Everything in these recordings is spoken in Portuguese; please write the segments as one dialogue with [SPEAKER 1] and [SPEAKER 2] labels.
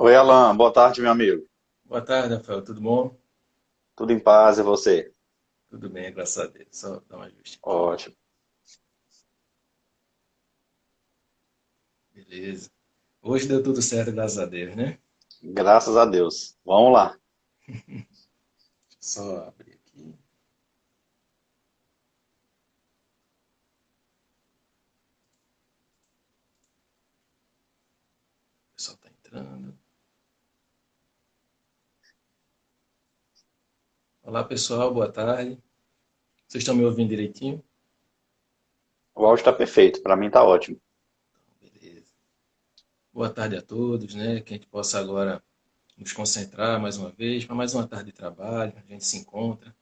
[SPEAKER 1] Oi, Alan, boa tarde, meu amigo.
[SPEAKER 2] Boa tarde, Rafael. Tudo bom?
[SPEAKER 1] Tudo em paz e você?
[SPEAKER 2] Tudo bem, graças a Deus. Só dar um ajuste aqui.
[SPEAKER 1] Ótimo.
[SPEAKER 2] Beleza. Hoje deu tudo certo, graças a Deus, né?
[SPEAKER 1] Graças a Deus. Vamos lá.
[SPEAKER 2] Só abrir aqui. O pessoal tá entrando. Olá, pessoal. Boa tarde. Vocês estão me ouvindo direitinho?
[SPEAKER 1] O áudio está perfeito, para mim está ótimo.
[SPEAKER 2] Beleza. Boa tarde a todos, né? Que a gente possa agora nos concentrar mais uma vez para mais uma tarde de trabalho. A gente se encontra.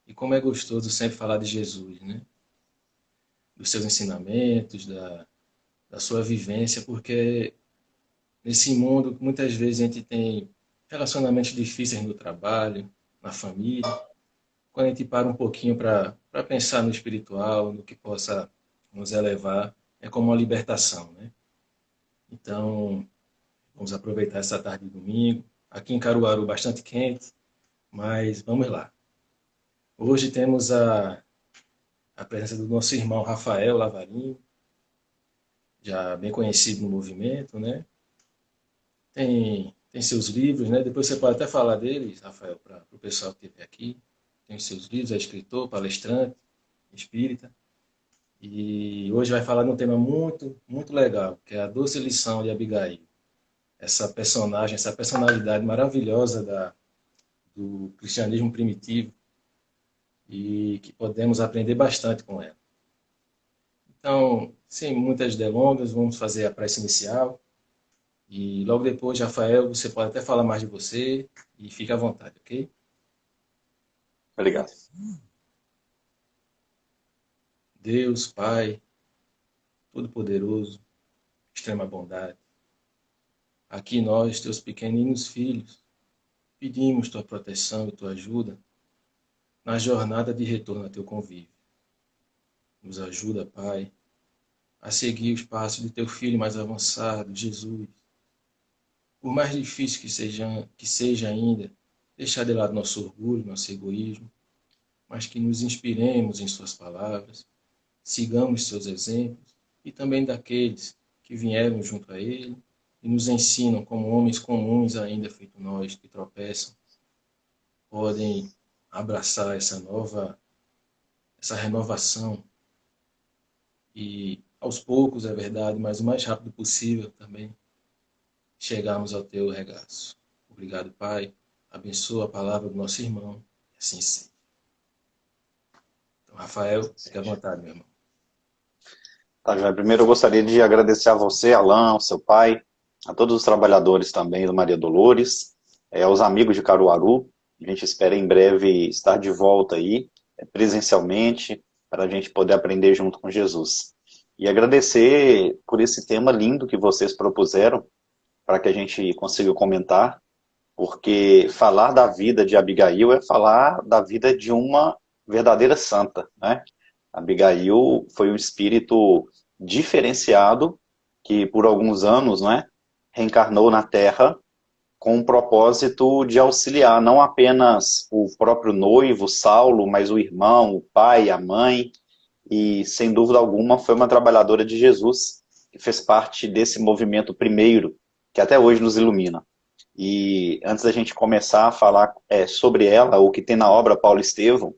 [SPEAKER 2] E como é gostoso sempre falar de Jesus, né? Dos seus ensinamentos, da sua vivência, porque nesse mundo, muitas vezes a gente tem relacionamentos difíceis no trabalho, na família. Quando a gente para um pouquinho para pensar no espiritual, no que possa nos elevar, é como uma libertação, né? Então, vamos aproveitar essa tarde de domingo. Aqui em Caruaru, bastante quente, mas vamos lá. Hoje temos a presença do nosso irmão Rafael Lavarinho, já bem conhecido no movimento, né? Tem seus livros, né? Depois você pode até falar deles, Rafael, para o pessoal que esteve aqui. Tem os seus livros, é escritor, palestrante, espírita. E hoje vai falar de um tema muito, muito legal, que é a doce lição de Abigail. Essa personagem, essa personalidade maravilhosa do cristianismo primitivo e que podemos aprender bastante com ela. Então, sem muitas delongas, vamos fazer a prece inicial. E logo depois, Rafael, você pode até falar mais de você e fique à vontade, ok?
[SPEAKER 1] Obrigado.
[SPEAKER 2] Deus, Pai, Todo-Poderoso, extrema bondade, aqui nós, teus pequeninos filhos, pedimos tua proteção e tua ajuda na jornada de retorno a teu convívio. Nos ajuda, Pai, a seguir os passos de teu filho mais avançado, Jesus. Por mais difícil que seja ainda, deixar de lado nosso orgulho, nosso egoísmo, mas que nos inspiremos em suas palavras, sigamos seus exemplos e também daqueles que vieram junto a ele e nos ensinam como homens comuns ainda feito nós que tropeçam, podem abraçar essa renovação e aos poucos, é verdade, mas o mais rápido possível também chegarmos ao teu regaço. Obrigado, Pai. Abençoa a palavra do nosso irmão. E assim seja. Então, Rafael, fique à vontade, meu irmão.
[SPEAKER 1] Tá, Joia? Primeiro eu gostaria de agradecer a você, Alan, ao seu pai, a todos os trabalhadores também do Maria Dolores, aos amigos de Caruaru. A gente espera em breve estar de volta aí, presencialmente, para a gente poder aprender junto com Jesus. E agradecer por esse tema lindo que vocês propuseram, para que a gente consiga comentar, porque falar da vida de Abigail é falar da vida de uma verdadeira santa, né? Abigail foi um espírito diferenciado que por alguns anos, né, reencarnou na Terra com o propósito de auxiliar não apenas o próprio noivo, Saulo, mas o irmão, o pai, a mãe, e sem dúvida alguma foi uma trabalhadora de Jesus, que fez parte desse movimento primeiro, que até hoje nos ilumina. E antes da gente começar a falar sobre ela, o que tem na obra Paulo Estevão,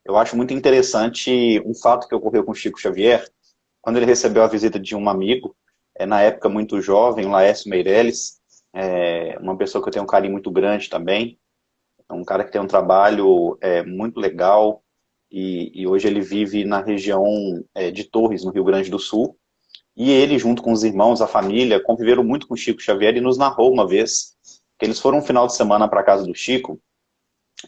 [SPEAKER 1] eu acho muito interessante um fato que ocorreu com Chico Xavier, quando ele recebeu a visita de um amigo, na época muito jovem, Laércio Meirelles, uma pessoa que eu tenho um carinho muito grande também, um cara que tem um trabalho muito legal, e hoje ele vive na região de Torres, no Rio Grande do Sul, e ele, junto com os irmãos, a família, conviveram muito com Chico Xavier e nos narrou uma vez que eles foram um final de semana para a casa do Chico,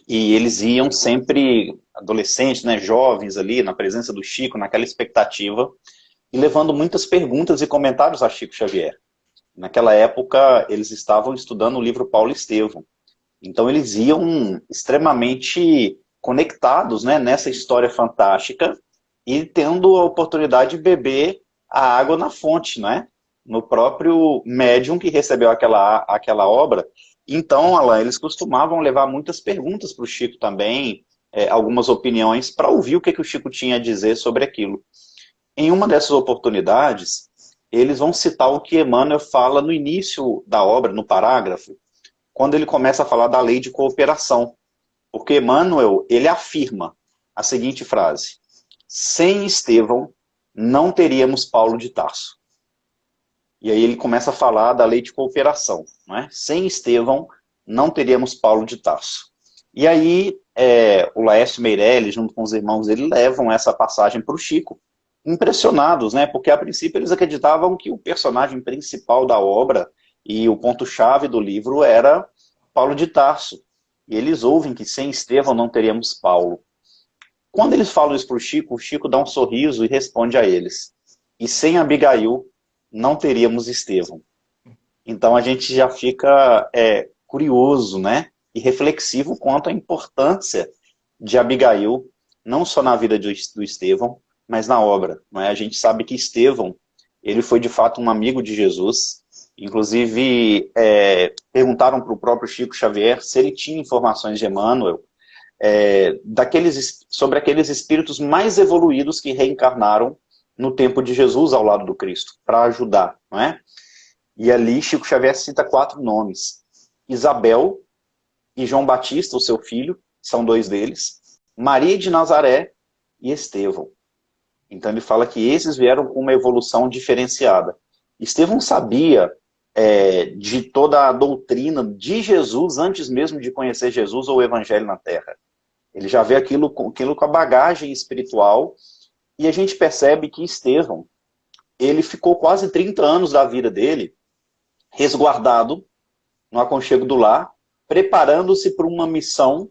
[SPEAKER 1] e eles iam sempre, adolescentes, né, jovens ali, na presença do Chico, naquela expectativa, e levando muitas perguntas e comentários a Chico Xavier. Naquela época, eles estavam estudando o livro Paulo Estevão. Então, eles iam extremamente conectados, né, nessa história fantástica e tendo a oportunidade de beber a água na fonte, né? no próprio médium que recebeu aquela obra. Então, Alan, eles costumavam levar muitas perguntas para o Chico também, algumas opiniões, para ouvir o que o Chico tinha a dizer sobre aquilo. Em uma dessas oportunidades, eles vão citar o que Emmanuel fala no início da obra, no parágrafo, quando ele começa a falar da lei de cooperação. Porque Emmanuel, ele afirma a seguinte frase: sem Estevão, não teríamos Paulo de Tarso. E aí ele começa a falar da lei de cooperação. Não é? Sem Estevão, não teríamos Paulo de Tarso. E aí o Laércio Meirelles, junto com os irmãos dele, levam essa passagem para o Chico, impressionados, né? Porque a princípio eles acreditavam que o personagem principal da obra e o ponto-chave do livro era Paulo de Tarso. E eles ouvem que sem Estevão não teríamos Paulo. Quando eles falam isso para o Chico dá um sorriso e responde a eles: e sem Abigail não teríamos Estevão. Então a gente já fica curioso, né? E reflexivo quanto à importância de Abigail, não só na vida do Estevão, mas na obra. Não é? A gente sabe que Estevão, ele foi de fato um amigo de Jesus. Inclusive, perguntaram para o próprio Chico Xavier se ele tinha informações de Emmanuel sobre aqueles espíritos mais evoluídos que reencarnaram no tempo de Jesus ao lado do Cristo, para ajudar. Não é? E ali Chico Xavier cita 4 nomes: Isabel e João Batista, o seu filho, são 2 deles, Maria de Nazaré e Estevão. Então ele fala que esses vieram com uma evolução diferenciada. Estevão sabia de toda a doutrina de Jesus antes mesmo de conhecer Jesus ou o Evangelho na Terra. Ele já vê aquilo com a bagagem espiritual, e a gente percebe que Estevão, ele ficou quase 30 anos da vida dele resguardado no aconchego do lar, preparando-se para uma missão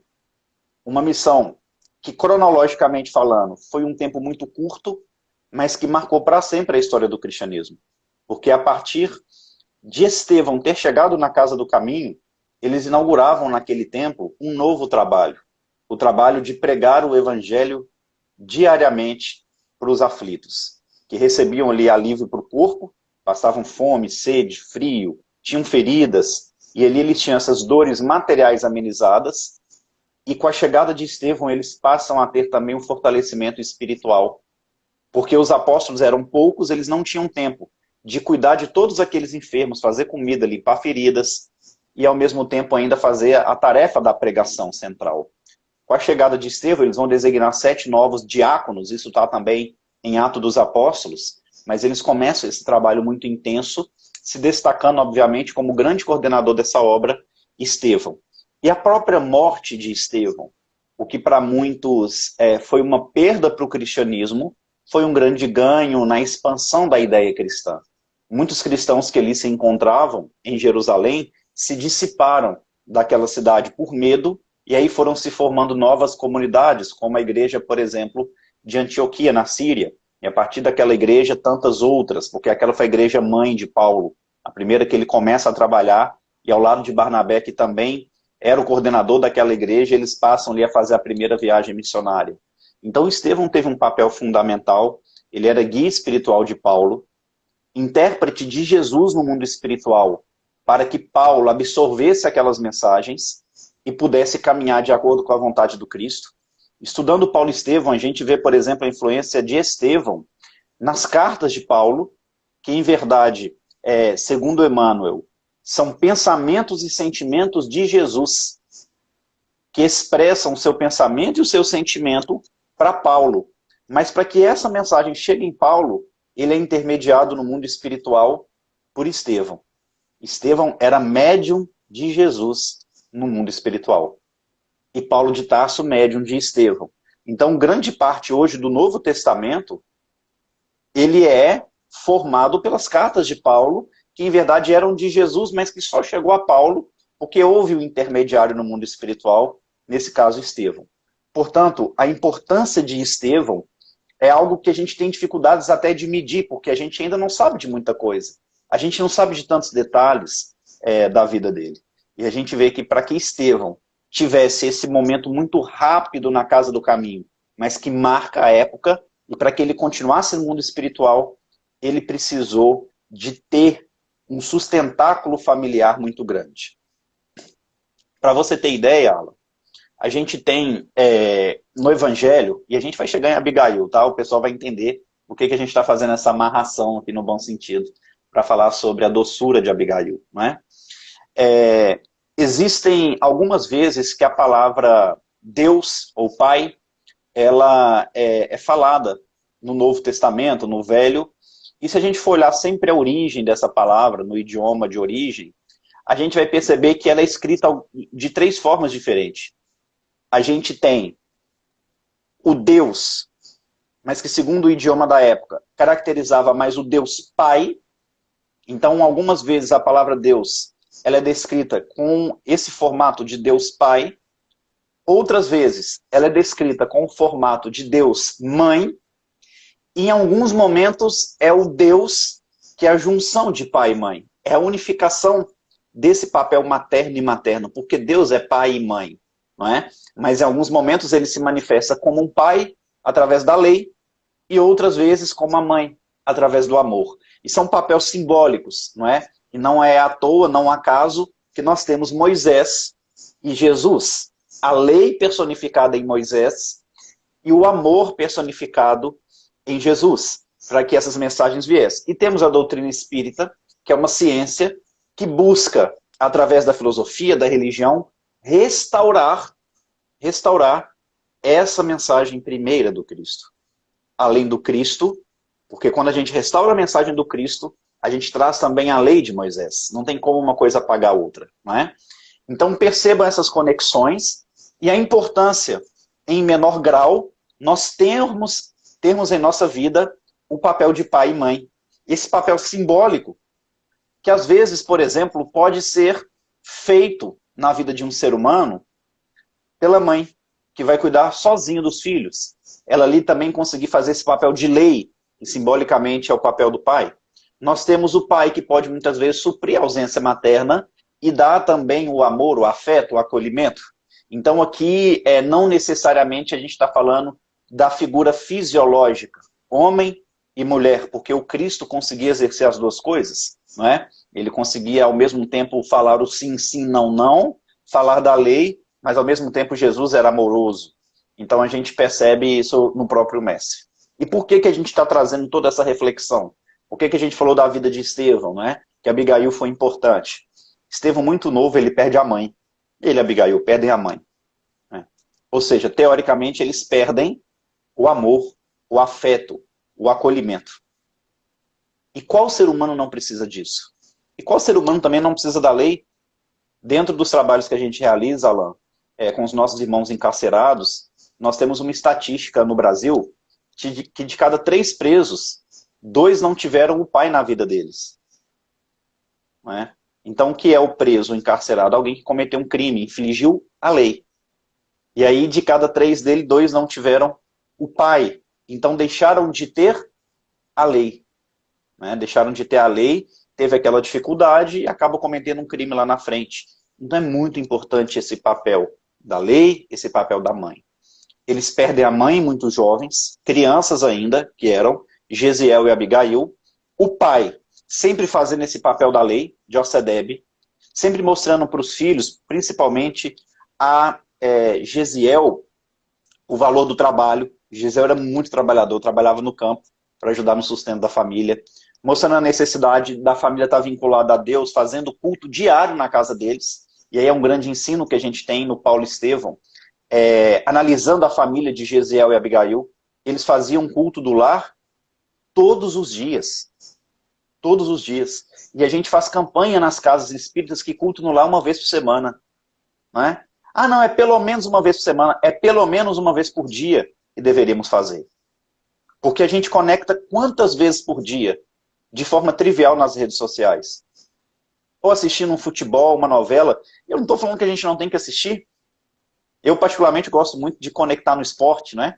[SPEAKER 1] que, cronologicamente falando, foi um tempo muito curto, mas que marcou para sempre a história do cristianismo. Porque a partir de Estevão ter chegado na Casa do Caminho, eles inauguravam naquele tempo um novo trabalho, o trabalho de pregar o Evangelho diariamente para os aflitos, que recebiam ali alívio para o corpo, passavam fome, sede, frio, tinham feridas, e ali eles tinham essas dores materiais amenizadas, e com a chegada de Estevão eles passam a ter também um fortalecimento espiritual, porque os apóstolos eram poucos, eles não tinham tempo de cuidar de todos aqueles enfermos, fazer comida, limpar feridas, e ao mesmo tempo ainda fazer a tarefa da pregação central. Com a chegada de Estevão, eles vão designar 7 novos diáconos, isso está também em Atos dos Apóstolos, mas eles começam esse trabalho muito intenso, se destacando, obviamente, como grande coordenador dessa obra, Estevão. E a própria morte de Estevão, o que para muitos foi uma perda para o cristianismo, foi um grande ganho na expansão da ideia cristã. Muitos cristãos que ali se encontravam em Jerusalém se dissiparam daquela cidade por medo, e aí foram se formando novas comunidades, como a igreja, por exemplo, de Antioquia, na Síria. E a partir daquela igreja, tantas outras, porque aquela foi a igreja mãe de Paulo, a primeira que ele começa a trabalhar, e ao lado de Barnabé, que também era o coordenador daquela igreja, eles passam ali a fazer a primeira viagem missionária. Então Estevão teve um papel fundamental, ele era guia espiritual de Paulo, intérprete de Jesus no mundo espiritual, para que Paulo absorvesse aquelas mensagens e pudesse caminhar de acordo com a vontade do Cristo. Estudando Paulo e Estevão, a gente vê, por exemplo, a influência de Estevão nas cartas de Paulo, que em verdade, segundo Emmanuel, são pensamentos e sentimentos de Jesus, que expressam o seu pensamento e o seu sentimento para Paulo. Mas para que essa mensagem chegue em Paulo, ele é intermediado no mundo espiritual por Estevão. Estevão era médium de Jesus no mundo espiritual. E Paulo de Tarso, médium de Estevão. Então, grande parte hoje do Novo Testamento, ele é formado pelas cartas de Paulo, que em verdade eram de Jesus, mas que só chegou a Paulo porque houve um intermediário no mundo espiritual, nesse caso Estevão. Portanto, a importância de Estevão é algo que a gente tem dificuldades até de medir, porque a gente ainda não sabe de muita coisa. A gente não sabe de tantos detalhes da vida dele. E a gente vê que para que Estevão tivesse esse momento muito rápido na Casa do Caminho, mas que marca a época, e para que ele continuasse no mundo espiritual, ele precisou de ter um sustentáculo familiar muito grande. Para você ter ideia, Alan, a gente tem no Evangelho, e a gente vai chegar em Abigail, tá? O pessoal vai entender por que a gente está fazendo essa amarração aqui no bom sentido, para falar sobre a doçura de Abigail, não é? Existem algumas vezes que a palavra Deus ou Pai, ela é falada no Novo Testamento, no Velho, e se a gente for olhar sempre a origem dessa palavra, no idioma de origem, a gente vai perceber que ela é escrita de 3 formas diferentes. A gente tem o Deus, mas que segundo o idioma da época, caracterizava mais o Deus Pai. Então, algumas vezes a palavra Deus, ela é descrita com esse formato de Deus Pai. Outras vezes, ela é descrita com o formato de Deus Mãe. E em alguns momentos, é o Deus que é a junção de pai e mãe. É a unificação desse papel materno e materno, porque Deus é pai e mãe, não é? Mas em alguns momentos ele se manifesta como um pai, através da lei, e outras vezes como a mãe, através do amor. E são papéis simbólicos, não é? E não é à toa, não acaso, que nós temos Moisés e Jesus. A lei personificada em Moisés e o amor personificado em Jesus, para que essas mensagens viessem. E temos a doutrina espírita, que é uma ciência que busca, através da filosofia, da religião, restaurar essa mensagem primeira do Cristo. Além do Cristo, porque quando a gente restaura a mensagem do Cristo, a gente traz também a lei de Moisés. Não tem como uma coisa apagar a outra, não é? Então percebam essas conexões e a importância, em menor grau, nós termos em nossa vida o papel de pai e mãe. Esse papel simbólico, que às vezes, por exemplo, pode ser feito na vida de um ser humano pela mãe, que vai cuidar sozinho dos filhos. Ela ali também conseguir fazer esse papel de lei, que simbolicamente é o papel do pai. Nós temos o pai que pode muitas vezes suprir a ausência materna e dar também o amor, o afeto, o acolhimento. Então aqui não necessariamente a gente está falando da figura fisiológica, homem e mulher, porque o Cristo conseguia exercer as duas coisas, não é? Ele conseguia ao mesmo tempo falar o sim, sim, não, não, falar da lei, mas ao mesmo tempo Jesus era amoroso. Então a gente percebe isso no próprio Mestre. E por que a gente está trazendo toda essa reflexão? Por que a gente falou da vida de Estevão, não é? Que Abigail foi importante. Estevão, muito novo, ele perde a mãe. Ele e Abigail perdem a mãe. Né? Ou seja, teoricamente, eles perdem o amor, o afeto, o acolhimento. E qual ser humano não precisa disso? E qual ser humano também não precisa da lei? Dentro dos trabalhos que a gente realiza, Alan, com os nossos irmãos encarcerados, nós temos uma estatística no Brasil que de cada 3 presos, 2 não tiveram o pai na vida deles. Não é? Então, o que é o preso, o encarcerado? Alguém que cometeu um crime, infligiu a lei. E aí, de cada 3 dele, 2 não tiveram o pai. Então, deixaram de ter a lei. Né? Deixaram de ter a lei, teve aquela dificuldade e acabam cometendo um crime lá na frente. Então, é muito importante esse papel da lei, esse papel da mãe. Eles perdem a mãe muito jovens, crianças ainda, que eram Gesiel e Abigail. O pai, sempre fazendo esse papel da lei, de Josedebe, sempre mostrando para os filhos, principalmente a Gesiel, o valor do trabalho. Gesiel era muito trabalhador, trabalhava no campo para ajudar no sustento da família, mostrando a necessidade da família estar vinculada a Deus, fazendo culto diário na casa deles. E aí é um grande ensino que a gente tem no Paulo Estevão, analisando a família de Gesiel e Abigail. Eles faziam culto do lar todos os dias. Todos os dias. E a gente faz campanha nas casas espíritas que culto no lar uma vez por semana. Não é? Ah, não, é pelo menos uma vez por semana. É pelo menos uma vez por dia que deveríamos fazer. Porque a gente conecta quantas vezes por dia, de forma trivial nas redes sociais. Ou assistindo um futebol, uma novela. Eu não estou falando que a gente não tem que assistir. Eu, particularmente, gosto muito de conectar no esporte, né?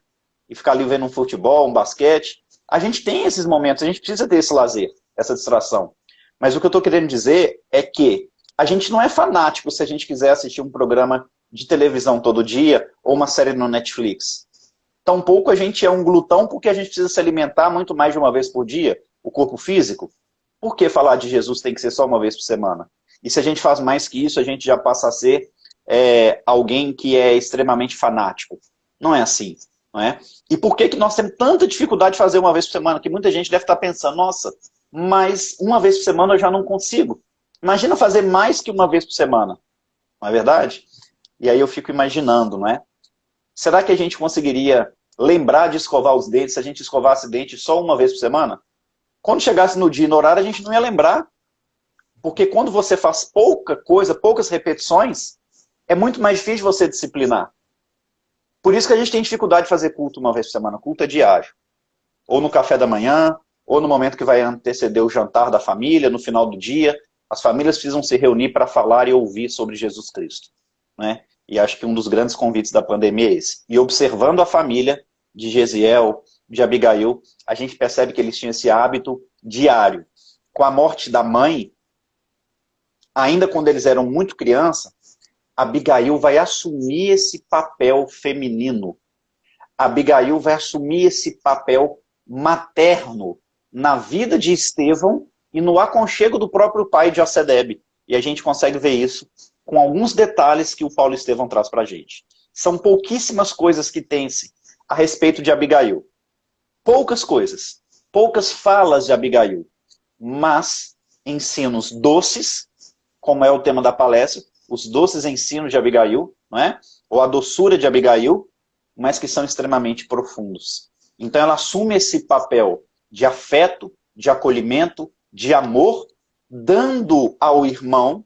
[SPEAKER 1] E ficar ali vendo um futebol, um basquete. A gente tem esses momentos, a gente precisa ter esse lazer, essa distração. Mas o que eu estou querendo dizer é que a gente não é fanático se a gente quiser assistir um programa de televisão todo dia ou uma série no Netflix. Tampouco a gente é um glutão porque a gente precisa se alimentar muito mais de uma vez por dia, o corpo físico. Por que falar de Jesus tem que ser só uma vez por semana? E se a gente faz mais que isso, a gente já passa a ser alguém que é extremamente fanático. Não é assim, não é? E por que nós temos tanta dificuldade de fazer uma vez por semana? Que muita gente deve estar pensando, nossa, mas uma vez por semana eu já não consigo. Imagina fazer mais que uma vez por semana, não é verdade? E aí eu fico imaginando, não é? Será que a gente conseguiria lembrar de escovar os dentes se a gente escovasse dente só uma vez por semana? Quando chegasse no dia e no horário, a gente não ia lembrar. Porque quando você faz pouca coisa, poucas repetições, é muito mais difícil você disciplinar. Por isso que a gente tem dificuldade de fazer culto uma vez por semana. Culto é diário. Ou no café da manhã, ou no momento que vai anteceder o jantar da família, no final do dia. As famílias precisam se reunir para falar e ouvir sobre Jesus Cristo, né? E acho que um dos grandes convites da pandemia é esse. E observando a família de Gesiel, de Abigail, a gente percebe que eles tinham esse hábito diário. Com a morte da mãe, ainda quando eles eram muito criança, Abigail vai assumir esse papel feminino. Abigail vai assumir esse papel materno na vida de Estevão e no aconchego do próprio pai de José-Debe. E a gente consegue ver isso com alguns detalhes que o Paulo Estevão traz para a gente. São pouquíssimas coisas que tem-se a respeito de Abigail. Poucas coisas. Poucas falas de Abigail. Mas ensinos doces, como é o tema da palestra, os doces ensinos de Abigail, não é? Ou a doçura de Abigail, mas que são extremamente profundos. Então ela assume esse papel de afeto, de acolhimento, de amor, dando ao irmão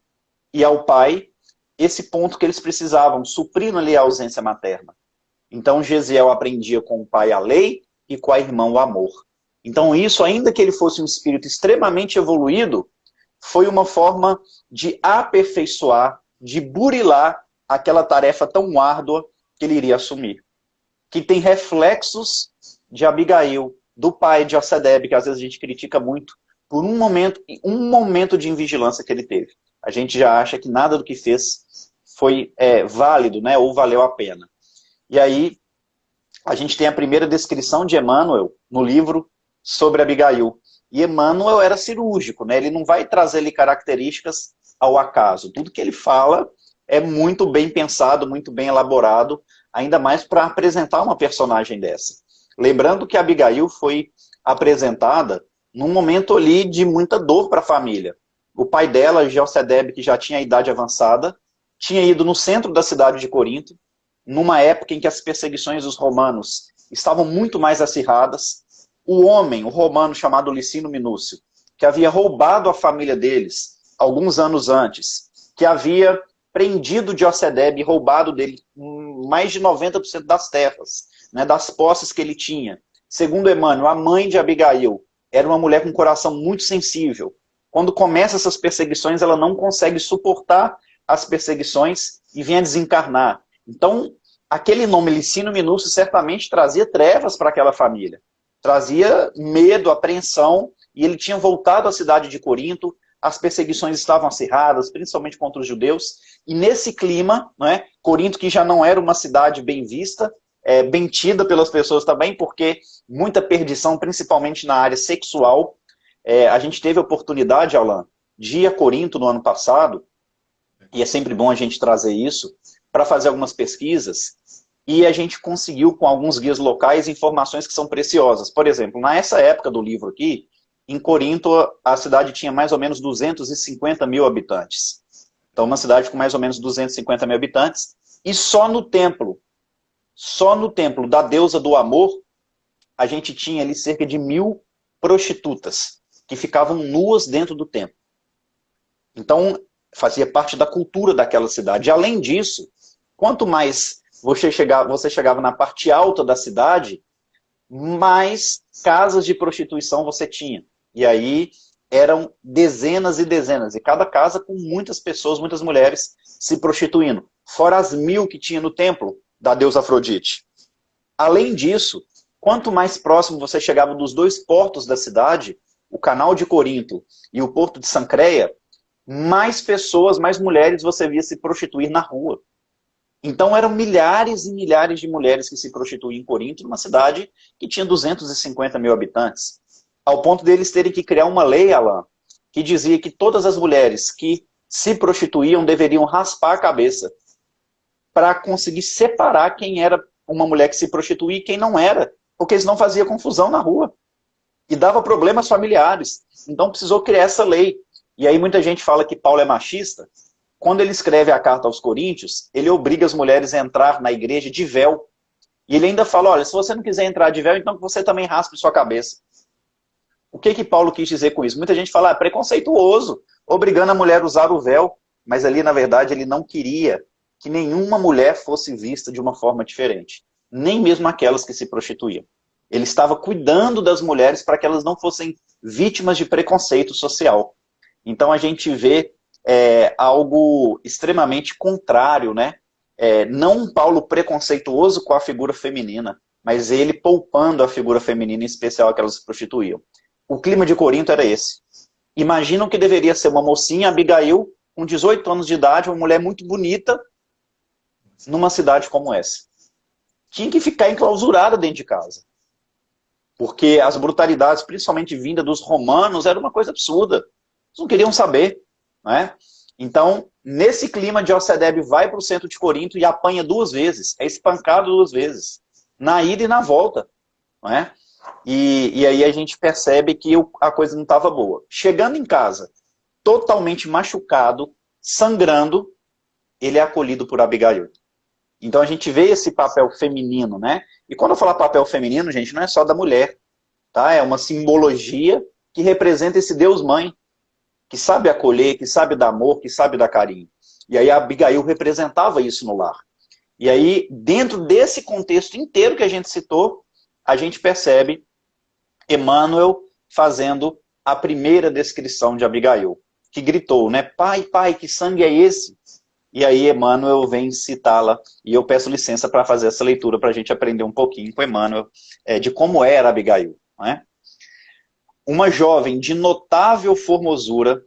[SPEAKER 1] e ao pai esse ponto que eles precisavam, suprindo ali a ausência materna. Então Gesiel aprendia com o pai a lei e com a irmã o amor. Então isso, ainda que ele fosse um espírito extremamente evoluído, foi uma forma de aperfeiçoar, de burilar aquela tarefa tão árdua que ele iria assumir. Que tem reflexos de Abigail, do pai de José-Debe, que às vezes a gente critica muito, por um momento de invigilância que ele teve. A gente já acha que nada do que fez foi válido, né, ou valeu a pena. E aí, a gente tem a primeira descrição de Emmanuel no livro sobre Abigail. E Emmanuel era cirúrgico, né? Ele não vai trazer ali características ao acaso. Tudo que ele fala é muito bem pensado, muito bem elaborado, ainda mais para apresentar uma personagem dessa. Lembrando que Abigail foi apresentada num momento ali de muita dor para a família. O pai dela, José-Debe, que já tinha a idade avançada, tinha ido no centro da cidade de Corinto, numa época em que as perseguições dos romanos estavam muito mais acirradas. O homem, o romano chamado Licínio Minúcio, que havia roubado a família deles alguns anos antes, que havia prendido José-Debe e roubado dele mais de 90% das terras, né, das posses que ele tinha. Segundo Emmanuel, a mãe de Abigail era uma mulher com um coração muito sensível. Quando começam essas perseguições, ela não consegue suportar as perseguições e vem a desencarnar. Então, aquele nome Licínio Minúcio certamente trazia trevas para aquela família. Trazia medo, apreensão, e ele tinha voltado à cidade de Corinto, as perseguições estavam acirradas, principalmente contra os judeus, e nesse clima, né, Corinto, que já não era uma cidade bem vista, bem tida pelas pessoas também, porque muita perdição, principalmente na área sexual. A gente teve a oportunidade, Alan, de ir a Corinto no ano passado, e é sempre bom a gente trazer isso, para fazer algumas pesquisas, e a gente conseguiu, com alguns guias locais, informações que são preciosas. Por exemplo, nessa época do livro aqui, em Corinto, a cidade tinha mais ou menos 250 mil habitantes. Então, uma cidade com mais ou menos 250 mil habitantes. E só no templo da deusa do amor, a gente tinha ali cerca de 1.000 prostitutas, que ficavam nuas dentro do templo. Então, fazia parte da cultura daquela cidade. E, além disso, quanto mais você chegava na parte alta da cidade, mais casas de prostituição você tinha. E aí eram dezenas e dezenas, e cada casa com muitas pessoas, muitas mulheres se prostituindo. Fora as 1.000 que tinha no templo da deusa Afrodite. Além disso, quanto mais próximo você chegava dos dois portos da cidade, o canal de Corinto e o porto de Sancreia, mais pessoas, mais mulheres você via se prostituir na rua. Então eram milhares e milhares de mulheres que se prostituíam em Corinto, numa cidade que tinha 250 mil habitantes. Ao ponto deles terem que criar uma lei, Alan, que dizia que todas as mulheres que se prostituíam deveriam raspar a cabeça para conseguir separar quem era uma mulher que se prostituía e quem não era, porque senão fazia confusão na rua e dava problemas familiares. Então precisou criar essa lei. E aí muita gente fala que Paulo é machista. Quando ele escreve a carta aos Coríntios, ele obriga as mulheres a entrar na igreja de véu. E ele ainda fala, olha, se você não quiser entrar de véu, então você também raspe sua cabeça. O que Paulo quis dizer com isso? Muita gente fala, preconceituoso, obrigando a mulher a usar o véu. Mas ali, na verdade, ele não queria que nenhuma mulher fosse vista de uma forma diferente. Nem mesmo aquelas que se prostituíam. Ele estava cuidando das mulheres para que elas não fossem vítimas de preconceito social. Então a gente vê algo extremamente contrário, né? Não um Paulo preconceituoso com a figura feminina, mas ele poupando a figura feminina, em especial aquelas que se prostituíam. O clima de Corinto era esse. Imaginam que deveria ser uma mocinha, Abigail, com 18 anos de idade, uma mulher muito bonita, numa cidade como essa. Tinha que ficar enclausurada dentro de casa. Porque as brutalidades, principalmente vinda dos romanos, era uma coisa absurda. Eles não queriam saber. Né? Então, nesse clima, José vai para o centro de Corinto e apanha 2 vezes. É espancado 2 vezes. Na ida e na volta. Né? E aí a gente percebe que a coisa não estava boa. Chegando em casa, totalmente machucado, sangrando, ele é acolhido por Abigail. Então a gente vê esse papel feminino, né? E quando eu falar papel feminino, gente, não é só da mulher, tá? É uma simbologia que representa esse Deus-mãe, que sabe acolher, que sabe dar amor, que sabe dar carinho. E aí a Abigail representava isso no lar. E aí, dentro desse contexto inteiro que a gente citou, a gente percebe Emmanuel fazendo a primeira descrição de Abigail, que gritou, né? Pai, pai, que sangue é esse? E aí Emmanuel vem citá-la, e eu peço licença para fazer essa leitura para a gente aprender um pouquinho com Emmanuel de como era Abigail. Né? Uma jovem de notável formosura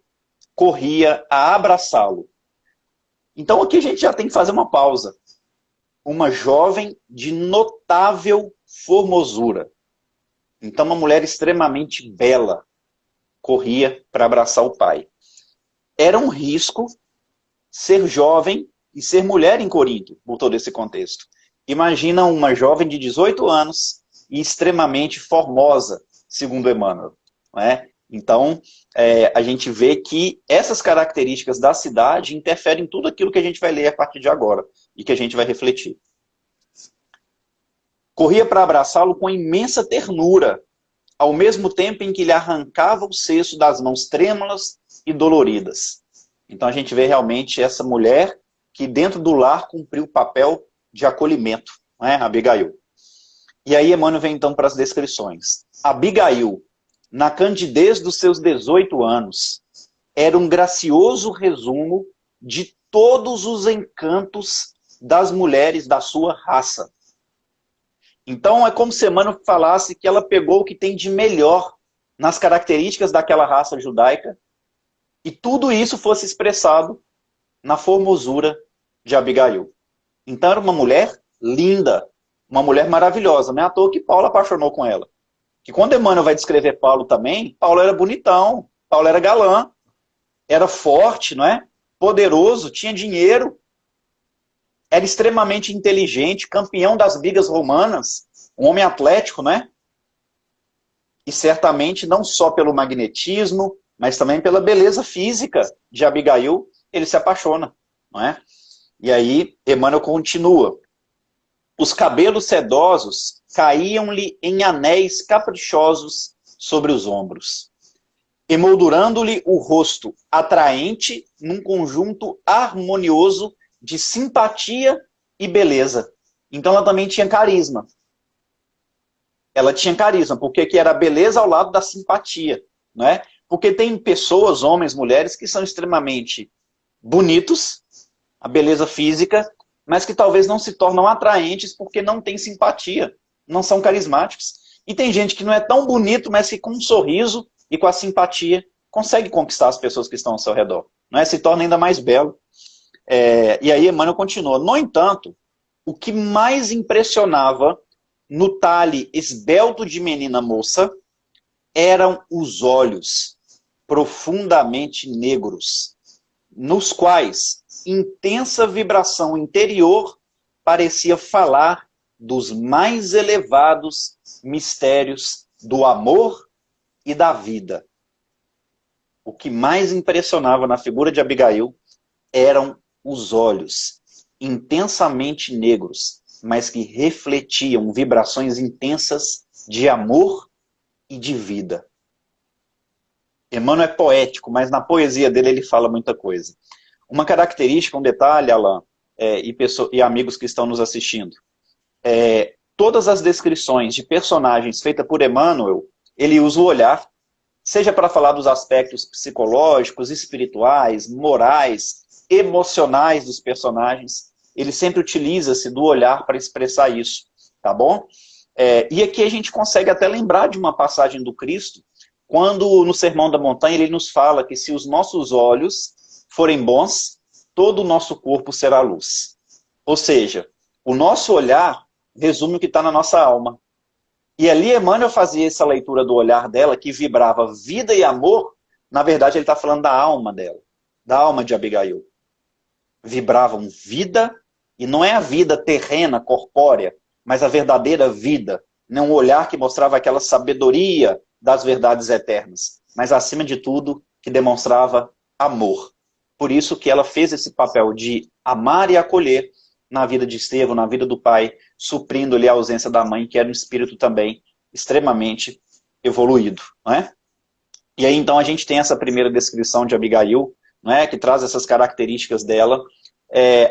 [SPEAKER 1] corria a abraçá-lo. Então aqui a gente já tem que fazer uma pausa. Uma jovem de notável formosura. Então uma mulher extremamente bela corria para abraçar o pai. Era um risco ser jovem e ser mulher em Corinto, por todo esse contexto. Imagina uma jovem de 18 anos e extremamente formosa, segundo Emmanuel. Né? Então, a gente vê que essas características da cidade interferem em tudo aquilo que a gente vai ler a partir de agora e que a gente vai refletir. Corria para abraçá-lo com imensa ternura, ao mesmo tempo em que lhe arrancava o cesto das mãos trêmulas e doloridas. Então a gente vê realmente essa mulher que dentro do lar cumpriu o papel de acolhimento, né, Abigail. E aí Emmanuel vem então para as descrições. Abigail, na candidez dos seus 18 anos, era um gracioso resumo de todos os encantos das mulheres da sua raça. Então é como se Emmanuel falasse que ela pegou o que tem de melhor nas características daquela raça judaica e tudo isso fosse expressado na formosura de Abigail. Então era uma mulher linda, uma mulher maravilhosa. Não é à toa que Paulo apaixonou com ela. Que quando Emmanuel vai descrever Paulo também, Paulo era bonitão, Paulo era galã, era forte, não é? Poderoso, tinha dinheiro, era extremamente inteligente, campeão das brigas romanas, um homem atlético, né? E certamente não só pelo magnetismo, mas também pela beleza física de Abigail, ele se apaixona, não é? E aí Emmanuel continua. Os cabelos sedosos caíam-lhe em anéis caprichosos sobre os ombros, emoldurando-lhe o rosto atraente num conjunto harmonioso de simpatia e beleza. Então ela também tinha carisma. Ela tinha carisma, porque que era a beleza ao lado da simpatia, não é? Porque tem pessoas, homens, mulheres, que são extremamente bonitos, a beleza física, mas que talvez não se tornam atraentes porque não têm simpatia, não são carismáticos. E tem gente que não é tão bonito, mas que com um sorriso e com a simpatia consegue conquistar as pessoas que estão ao seu redor. Não é? Se torna ainda mais belo. E aí Emmanuel continua. No entanto, o que mais impressionava no talhe esbelto de menina moça eram os olhos, profundamente negros, nos quais intensa vibração interior parecia falar dos mais elevados mistérios do amor e da vida. O que mais impressionava na figura de Abigail eram os olhos, intensamente negros, mas que refletiam vibrações intensas de amor e de vida. Emmanuel é poético, mas na poesia dele ele fala muita coisa. Uma característica, um detalhe, Alain, e amigos que estão nos assistindo, todas as descrições de personagens feitas por Emmanuel, ele usa o olhar, seja para falar dos aspectos psicológicos, espirituais, morais, emocionais dos personagens, ele sempre utiliza-se do olhar para expressar isso, tá bom? E aqui a gente consegue até lembrar de uma passagem do Cristo, quando no Sermão da Montanha ele nos fala que se os nossos olhos forem bons, todo o nosso corpo será luz. Ou seja, o nosso olhar resume o que está na nossa alma. E ali Emmanuel fazia essa leitura do olhar dela, que vibrava vida e amor. Na verdade, ele está falando da alma dela, da alma de Abigail. Vibravam vida, e não é a vida terrena, corpórea, mas a verdadeira vida. Não um olhar que mostrava aquela sabedoria das verdades eternas, mas acima de tudo, que demonstrava amor. Por isso que ela fez esse papel de amar e acolher na vida de Estevão, na vida do pai, suprindo-lhe a ausência da mãe, que era um espírito também extremamente evoluído. Não é? E aí então a gente tem essa primeira descrição de Abigail, não é? Que traz essas características dela.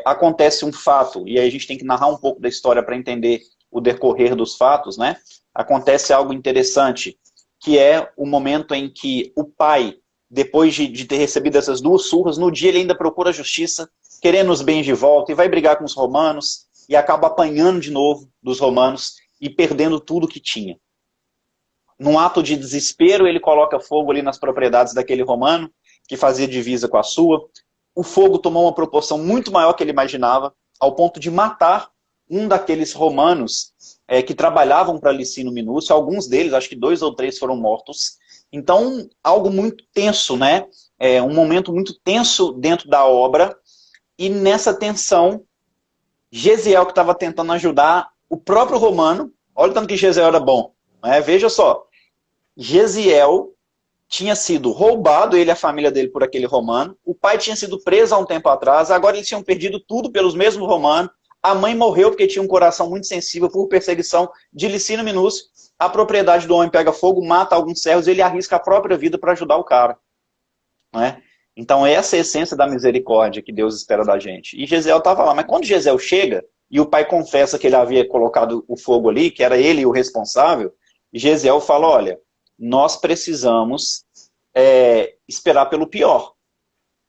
[SPEAKER 1] Acontece um fato, e aí a gente tem que narrar um pouco da história para entender o decorrer dos fatos, né? Acontece algo interessante, que é o momento em que o pai, depois de ter recebido essas duas surras, no dia ele ainda procura a justiça, querendo os bens de volta, e vai brigar com os romanos, e acaba apanhando de novo dos romanos, e perdendo tudo que tinha. Num ato de desespero, ele coloca fogo ali nas propriedades daquele romano, que fazia divisa com a sua. O fogo tomou uma proporção muito maior que ele imaginava, ao ponto de matar um daqueles romanos que trabalhavam para Licínio Minúcio. Alguns deles, acho que 2 ou 3 foram mortos. Então, algo muito tenso, né? Um momento muito tenso dentro da obra. E nessa tensão, Gesiel, que estava tentando ajudar o próprio romano, olha o tanto que Gesiel era bom. Né? Veja só, Gesiel tinha sido roubado, ele e a família dele, por aquele romano. O pai tinha sido preso há um tempo atrás, agora eles tinham perdido tudo pelos mesmos romanos. A mãe morreu porque tinha um coração muito sensível por perseguição de Licínio Minúcio. A propriedade do homem pega fogo, mata alguns servos, ele arrisca a própria vida para ajudar o cara. Não é? Então essa é a essência da misericórdia que Deus espera da gente. E Gesiel estava lá, mas quando Gesiel chega, e o pai confessa que ele havia colocado o fogo ali, que era ele o responsável, Gesiel fala, olha, nós precisamos esperar pelo pior.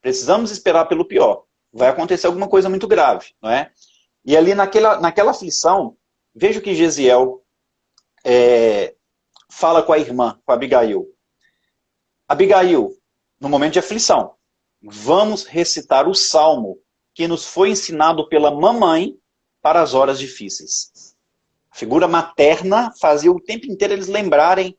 [SPEAKER 1] Precisamos esperar pelo pior. Vai acontecer alguma coisa muito grave, não é? E ali naquela aflição, veja o que Gesiel fala com a irmã, com a Abigail. Abigail, no momento de aflição, vamos recitar o salmo que nos foi ensinado pela mamãe para as horas difíceis. A figura materna fazia o tempo inteiro eles lembrarem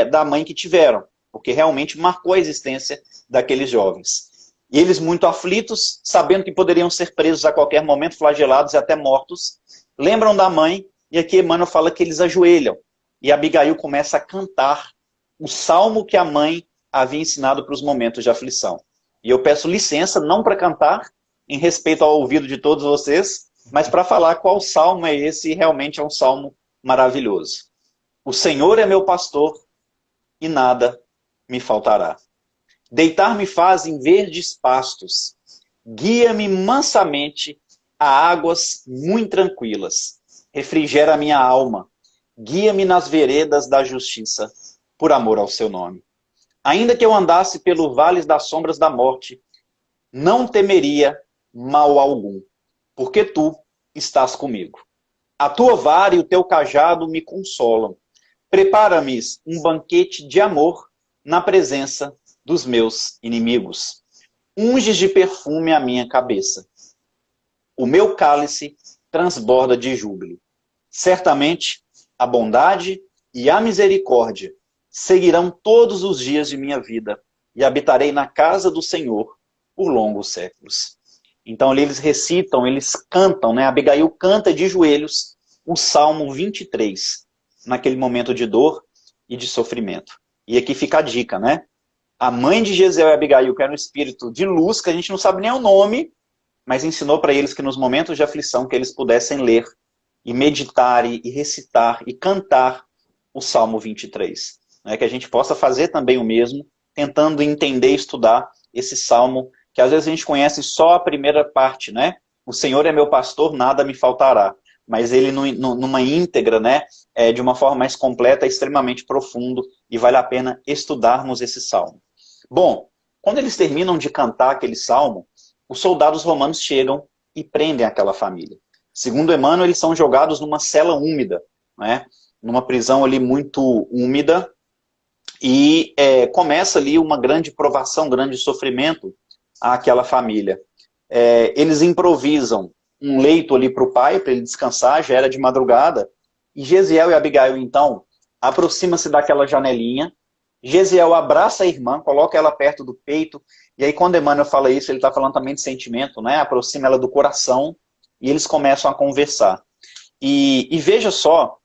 [SPEAKER 1] da mãe que tiveram, porque realmente marcou a existência daqueles jovens. E eles muito aflitos, sabendo que poderiam ser presos a qualquer momento, flagelados e até mortos, lembram da mãe, e aqui Emmanuel fala que eles ajoelham. E Abigail começa a cantar o salmo que a mãe havia ensinado para os momentos de aflição. E eu peço licença, não para cantar, em respeito ao ouvido de todos vocês, mas para falar qual salmo é esse, e realmente é um salmo maravilhoso. O Senhor é meu pastor, e nada me faltará. Deitar-me faz em verdes pastos, guia-me mansamente a águas muito tranquilas, refrigera a minha alma, guia-me nas veredas da justiça, por amor ao seu nome. Ainda que eu andasse pelos vales das sombras da morte, não temeria mal algum, porque tu estás comigo. A tua vara e o teu cajado me consolam. Prepara-me um banquete de amor na presença dos meus inimigos. Unges de perfume a minha cabeça. O meu cálice transborda de júbilo. Certamente a bondade e a misericórdia seguirão todos os dias de minha vida, e habitarei na casa do Senhor por longos séculos. Então ali eles recitam, eles cantam, né? Abigail canta de joelhos o Salmo 23, naquele momento de dor e de sofrimento. E aqui fica a dica, né? A mãe de Jezeel e Abigail, que era um espírito de luz, que a gente não sabe nem o nome, mas ensinou para eles que nos momentos de aflição que eles pudessem ler e meditar e recitar e cantar o Salmo 23. Né? Que a gente possa fazer também o mesmo, tentando entender e estudar esse Salmo, que às vezes a gente conhece só a primeira parte, né? O Senhor é meu pastor, nada me faltará. Mas ele numa íntegra, né, de uma forma mais completa, é extremamente profundo e vale a pena estudarmos esse Salmo. Bom, quando eles terminam de cantar aquele Salmo, os soldados romanos chegam e prendem aquela família. Segundo Emmanuel, eles são jogados numa cela úmida, né, numa prisão ali muito úmida, e começa ali uma grande provação, um grande sofrimento àquela família. Eles improvisam um leito ali para o pai, para ele descansar, já era de madrugada, e Jezeel e Abigail, então, aproxima-se daquela janelinha, Jezeel abraça a irmã, coloca ela perto do peito, e aí quando Emmanuel fala isso, ele está falando também de sentimento, né? Aproxima ela do coração, e eles começam a conversar. E veja só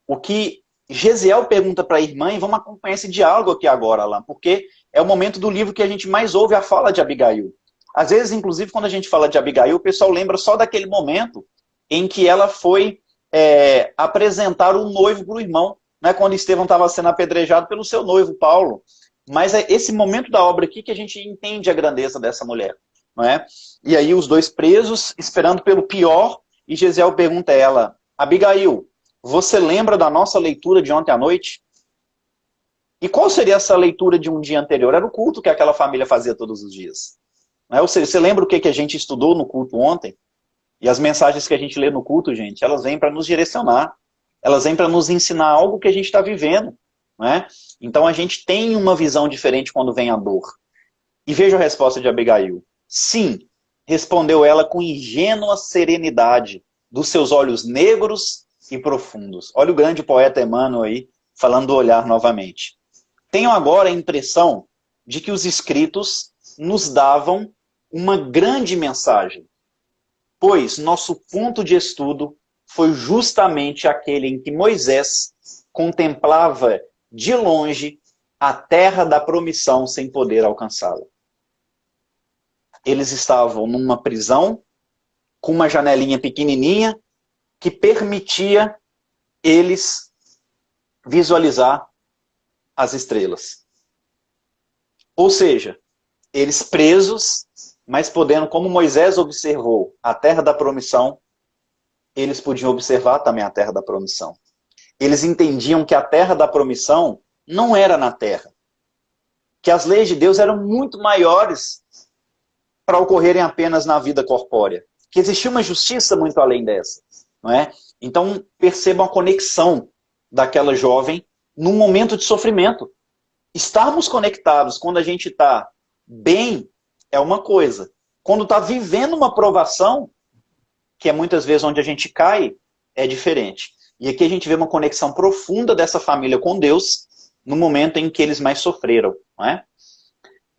[SPEAKER 1] o que Jezeel pergunta para a irmã, e vamos acompanhar esse diálogo aqui agora, Alain, porque é o momento do livro que a gente mais ouve a fala de Abigail. Às vezes, inclusive, quando a gente fala de Abigail, o pessoal lembra só daquele momento em que ela foi apresentar o noivo para o irmão, né, quando Estevão estava sendo apedrejado pelo seu noivo, Paulo. Mas é esse momento da obra aqui que a gente entende a grandeza dessa mulher. Não é? E aí os dois presos, esperando pelo pior, e Jezeel pergunta a ela, Abigail, você lembra da nossa leitura de ontem à noite? E qual seria essa leitura de um dia anterior? Era o culto que aquela família fazia todos os dias. Ou seja, você lembra o que a gente estudou no culto ontem? E as mensagens que a gente lê no culto, gente, elas vêm para nos direcionar. Elas vêm para nos ensinar algo que a gente está vivendo. Né? Então a gente tem uma visão diferente quando vem a dor. E veja a resposta de Abigail. Sim, respondeu ela com ingênua serenidade, dos seus olhos negros e profundos. Olha o grande poeta Emmanuel aí, falando do olhar novamente. Tenho agora a impressão de que os escritos nos davam uma grande mensagem, pois nosso ponto de estudo foi justamente aquele em que Moisés contemplava de longe a terra da promissão sem poder alcançá-la. Eles estavam numa prisão, com uma janelinha pequenininha, que permitia eles visualizar as estrelas. Ou seja, eles presos, mas podendo, como Moisés observou a terra da promissão, eles podiam observar também a terra da promissão. Eles entendiam que a terra da promissão não era na terra. Que as leis de Deus eram muito maiores para ocorrerem apenas na vida corpórea. Que existia uma justiça muito além dessa. Não é? Então percebam a conexão daquela jovem num momento de sofrimento. Estarmos conectados quando a gente está bem é uma coisa. Quando está vivendo uma provação, que é muitas vezes onde a gente cai, é diferente. E aqui a gente vê uma conexão profunda dessa família com Deus no momento em que eles mais sofreram. Não é?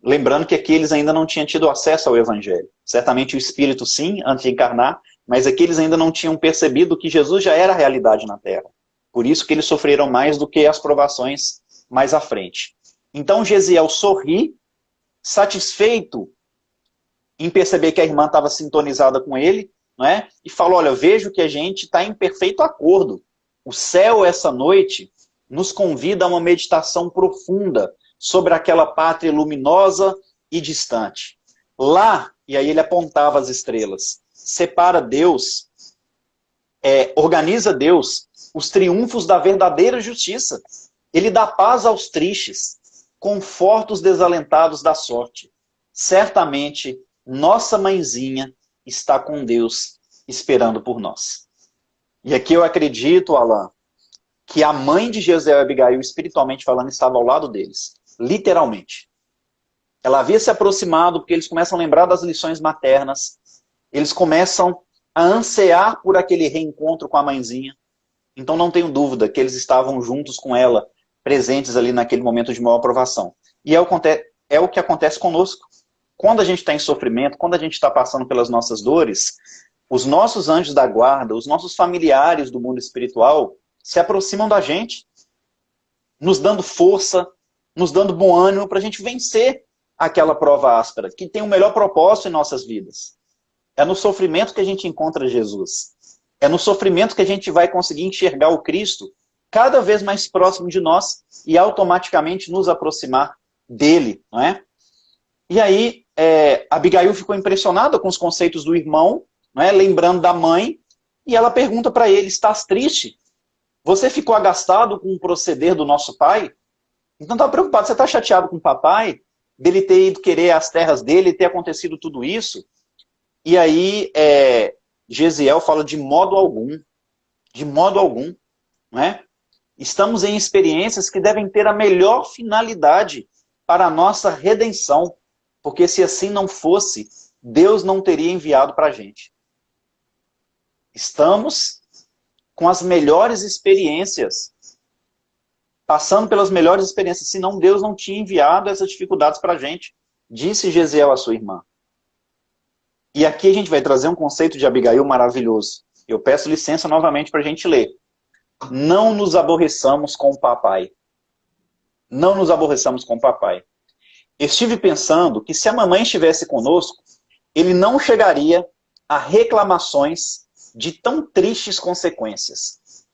[SPEAKER 1] Lembrando que aqui eles ainda não tinham tido acesso ao Evangelho. Certamente o Espírito sim, antes de encarnar, mas aqui eles ainda não tinham percebido que Jesus já era a realidade na Terra. Por isso que eles sofreram mais do que as provações mais à frente. Então Jezeel sorri, satisfeito em perceber que a irmã estava sintonizada com ele, não é? E falou, olha, vejo que a gente está em perfeito acordo. O céu, essa noite, nos convida a uma meditação profunda sobre aquela pátria luminosa e distante. Lá, e aí ele apontava as estrelas, separa Deus, organiza Deus os triunfos da verdadeira justiça. Ele dá paz aos tristes, conforta os desalentados da sorte. Certamente, nossa mãezinha está com Deus esperando por nós. E aqui eu acredito, Alain, que a mãe de Jezeel e Abigail, espiritualmente falando, estava ao lado deles. Literalmente. Ela havia se aproximado porque eles começam a lembrar das lições maternas. Eles começam a ansiar por aquele reencontro com a mãezinha. Então não tenho dúvida que eles estavam juntos com ela, presentes ali naquele momento de maior provação. E é o que acontece conosco. Quando a gente está em sofrimento, quando a gente está passando pelas nossas dores, os nossos anjos da guarda, os nossos familiares do mundo espiritual se aproximam da gente, nos dando força, nos dando bom ânimo para a gente vencer aquela prova áspera, que tem o melhor propósito em nossas vidas. É no sofrimento que a gente encontra Jesus. É no sofrimento que a gente vai conseguir enxergar o Cristo cada vez mais próximo de nós e automaticamente nos aproximar dele, não é? E aí, Abigail ficou impressionada com os conceitos do irmão, não é? Lembrando da mãe, e ela pergunta para ele, estás triste? Você ficou agastado com o proceder do nosso pai? Então está preocupado, você está chateado com o papai? Dele ter ido querer as terras dele, ter acontecido tudo isso? E aí, Gesiel fala de modo algum, não é? Estamos em experiências que devem ter a melhor finalidade para a nossa redenção, porque se assim não fosse, Deus não teria enviado para a gente. Estamos com as melhores experiências, passando pelas melhores experiências, senão Deus não tinha enviado essas dificuldades para a gente, disse Gesiel à sua irmã. E aqui a gente vai trazer um conceito de Abigail maravilhoso. Eu peço licença novamente para a gente ler. Não nos aborreçamos com o papai. Não nos aborreçamos com o papai. Estive pensando que se a mamãe estivesse conosco, ele não chegaria a reclamações de tão tristes consequências.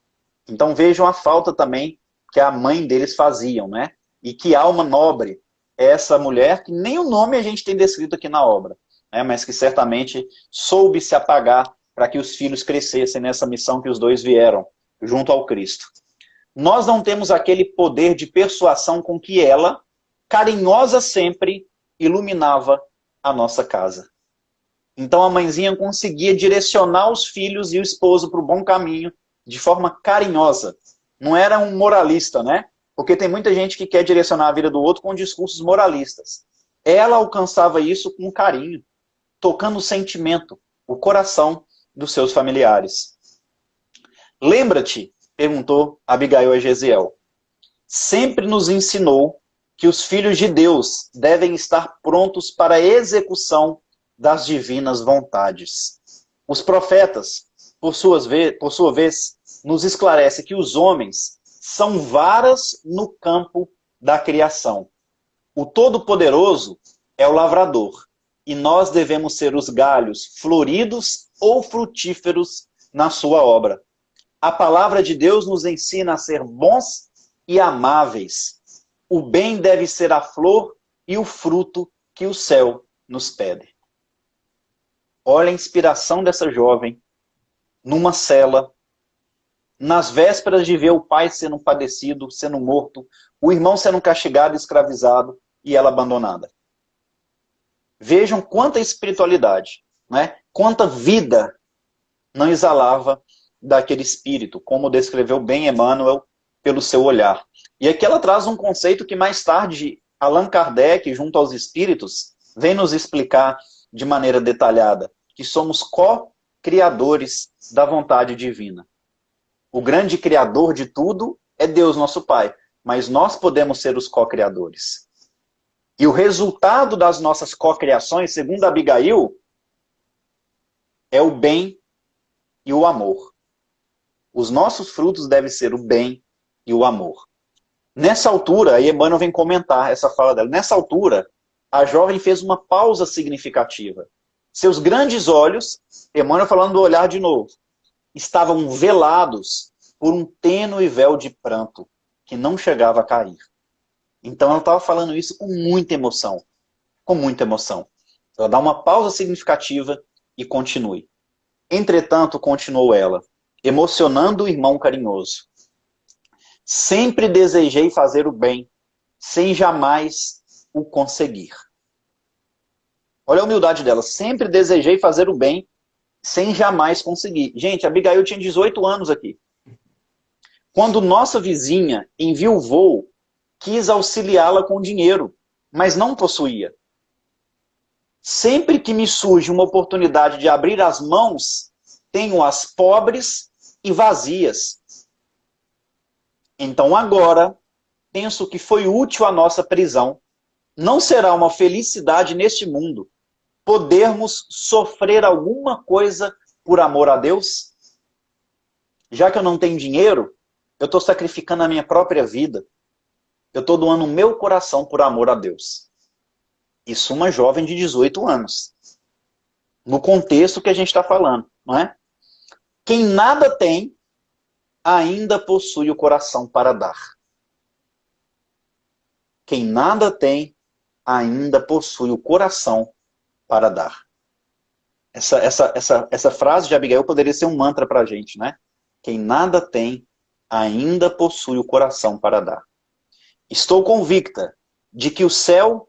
[SPEAKER 1] Então vejam a falta também que a mãe deles faziam, né? E que alma nobre é essa mulher, que nem o nome a gente tem descrito aqui na obra, né? Mas que certamente soube se apagar para que os filhos crescessem nessa missão que os dois vieram, junto ao Cristo. Nós não temos aquele poder de persuasão com que ela, carinhosa sempre, iluminava a nossa casa. Então a mãezinha conseguia direcionar os filhos e o esposo para o bom caminho de forma carinhosa. Não era um moralista, né? Porque tem muita gente que quer direcionar a vida do outro com discursos moralistas. Ela alcançava isso com carinho, tocando o sentimento, o coração dos seus familiares. Lembra-te, perguntou Abigail a Gesiel, sempre nos ensinou que os filhos de Deus devem estar prontos para a execução das divinas vontades. Os profetas, por sua vez, nos esclarece que os homens são varas no campo da criação. O Todo-Poderoso é o lavrador, e nós devemos ser os galhos floridos ou frutíferos na sua obra. A palavra de Deus nos ensina a ser bons e amáveis. O bem deve ser a flor e o fruto que o céu nos pede. Olha a inspiração dessa jovem, numa cela, nas vésperas de ver o pai sendo padecido, sendo morto, o irmão sendo castigado, escravizado e ela abandonada. Vejam quanta espiritualidade, né? Quanta vida não exalava daquele espírito, como descreveu bem Emmanuel pelo seu olhar. E aqui ela traz um conceito que mais tarde Allan Kardec, junto aos espíritos, vem nos explicar de maneira detalhada, que somos co-criadores da vontade divina. O grande criador de tudo é Deus, nosso Pai, mas nós podemos ser os co-criadores. E o resultado das nossas co-criações, segundo Abigail, é o bem e o amor. Os nossos frutos devem ser o bem e o amor. Nessa altura, aí Emmanuel vem comentar essa fala dela, nessa altura, a jovem fez uma pausa significativa. Seus grandes olhos, Emmanuel falando do olhar de novo, estavam velados por um tênue véu de pranto que não chegava a cair. Então ela estava falando isso com muita emoção. Com muita emoção. Ela dá uma pausa significativa e continue. Entretanto, continuou ela, emocionando o irmão carinhoso. Sempre desejei fazer o bem, sem jamais o conseguir. Olha a humildade dela. Sempre desejei fazer o bem, sem jamais conseguir. Gente, a Abigail tinha 18 anos aqui. Quando nossa vizinha enviuvou, quis auxiliá-la com dinheiro, mas não possuía. Sempre que me surge uma oportunidade de abrir as mãos, tenho-as pobres e vazias. Então agora, penso que foi útil a nossa prisão, Não será uma felicidade neste mundo podermos sofrer alguma coisa por amor a Deus? Já que eu não tenho dinheiro, eu estou sacrificando a minha própria vida. Eu estou doando o meu coração por amor a Deus. Isso uma jovem de 18 anos. No contexto que a gente está falando, não é? Quem nada tem, ainda possui o coração para dar. Quem nada tem, ainda possui o coração para dar. Essa frase de Abigail poderia ser um mantra para a gente, né? Quem nada tem, ainda possui o coração para dar. Estou convicta de que o céu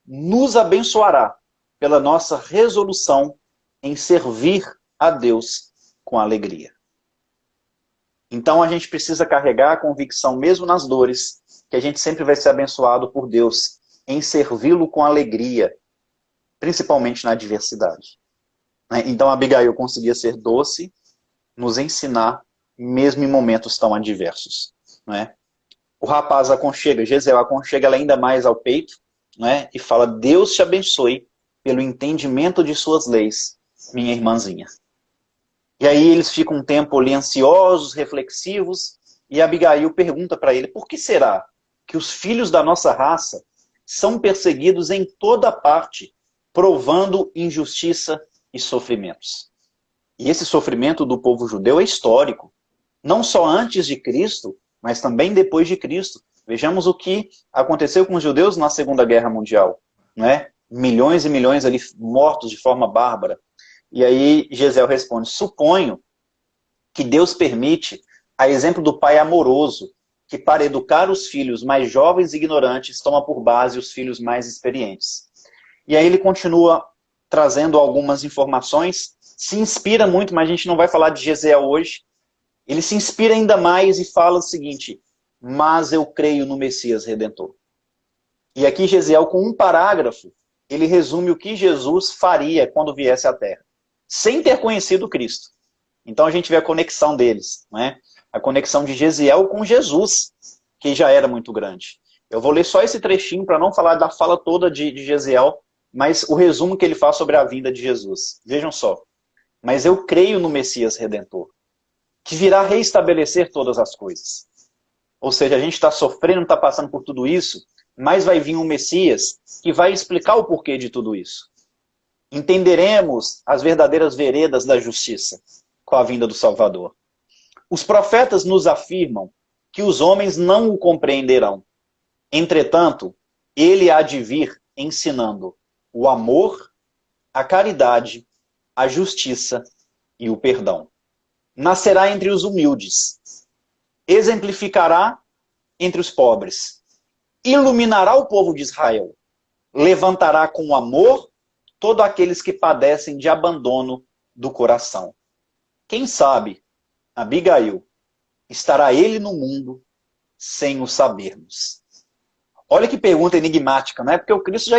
[SPEAKER 1] nos abençoará pela nossa resolução em servir a Deus com alegria. Então a gente precisa carregar a convicção, mesmo nas dores, que a gente sempre vai ser abençoado por Deus em servi-lo com alegria, principalmente na adversidade. Então Abigail conseguia ser doce, nos ensinar, mesmo em momentos tão adversos. O rapaz aconchega, Jezeel aconchega ela ainda mais ao peito, e fala: Deus te abençoe pelo entendimento de suas leis, minha irmãzinha. E aí eles ficam um tempo ali ansiosos, reflexivos, e Abigail pergunta para ele: por que será que os filhos da nossa raça são perseguidos em toda parte, provando injustiça e sofrimentos? E esse sofrimento do povo judeu é histórico, não só antes de Cristo, mas também depois de Cristo. Vejamos o que aconteceu com os judeus na Segunda Guerra Mundial, milhões e milhões ali mortos de forma bárbara. E aí Jezeel responde: suponho que Deus permite, a exemplo do pai amoroso, que para educar os filhos mais jovens e ignorantes, toma por base os filhos mais experientes. E aí ele continua trazendo algumas informações, se inspira muito, mas a gente não vai falar de Jezeel hoje. Ele se inspira ainda mais e fala o seguinte: mas eu creio no Messias Redentor. E aqui Jezeel, com um parágrafo, ele resume o que Jesus faria quando viesse à Terra, sem ter conhecido Cristo. Então a gente vê a conexão deles, a conexão de Jezeel com Jesus, que já era muito grande. Eu vou ler só esse trechinho para não falar da fala toda de Jezeel, mas o resumo que ele faz sobre a vinda de Jesus. Vejam só: mas eu creio no Messias Redentor, que virá reestabelecer todas as coisas. Ou seja, a gente está sofrendo, está passando por tudo isso, mas vai vir um Messias que vai explicar o porquê de tudo isso. Entenderemos as verdadeiras veredas da justiça com a vinda do Salvador. Os profetas nos afirmam que os homens não o compreenderão. Entretanto, ele há de vir ensinando o amor, a caridade, a justiça e o perdão. Nascerá entre os humildes, exemplificará entre os pobres, iluminará o povo de Israel, levantará com amor todos aqueles que padecem de abandono do coração. Quem sabe, Abigail, estará ele no mundo sem o sabermos. Olha que pergunta enigmática, porque o Cristo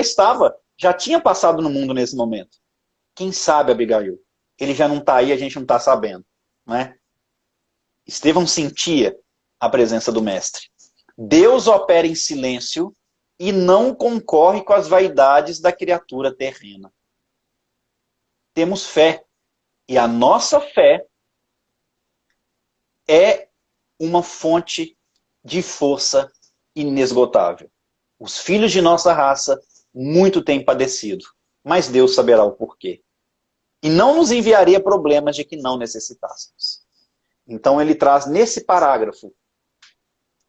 [SPEAKER 1] já tinha passado no mundo nesse momento. Quem sabe, Abigail? Ele já não está aí, a gente não está sabendo. Estevão sentia a presença do Mestre. Deus opera em silêncio e não concorre com as vaidades da criatura terrena. Temos fé. E a nossa fé é uma fonte de força inesgotável. Os filhos de nossa raça muito têm padecido, mas Deus saberá o porquê. E não nos enviaria problemas de que não necessitássemos. Então ele traz nesse parágrafo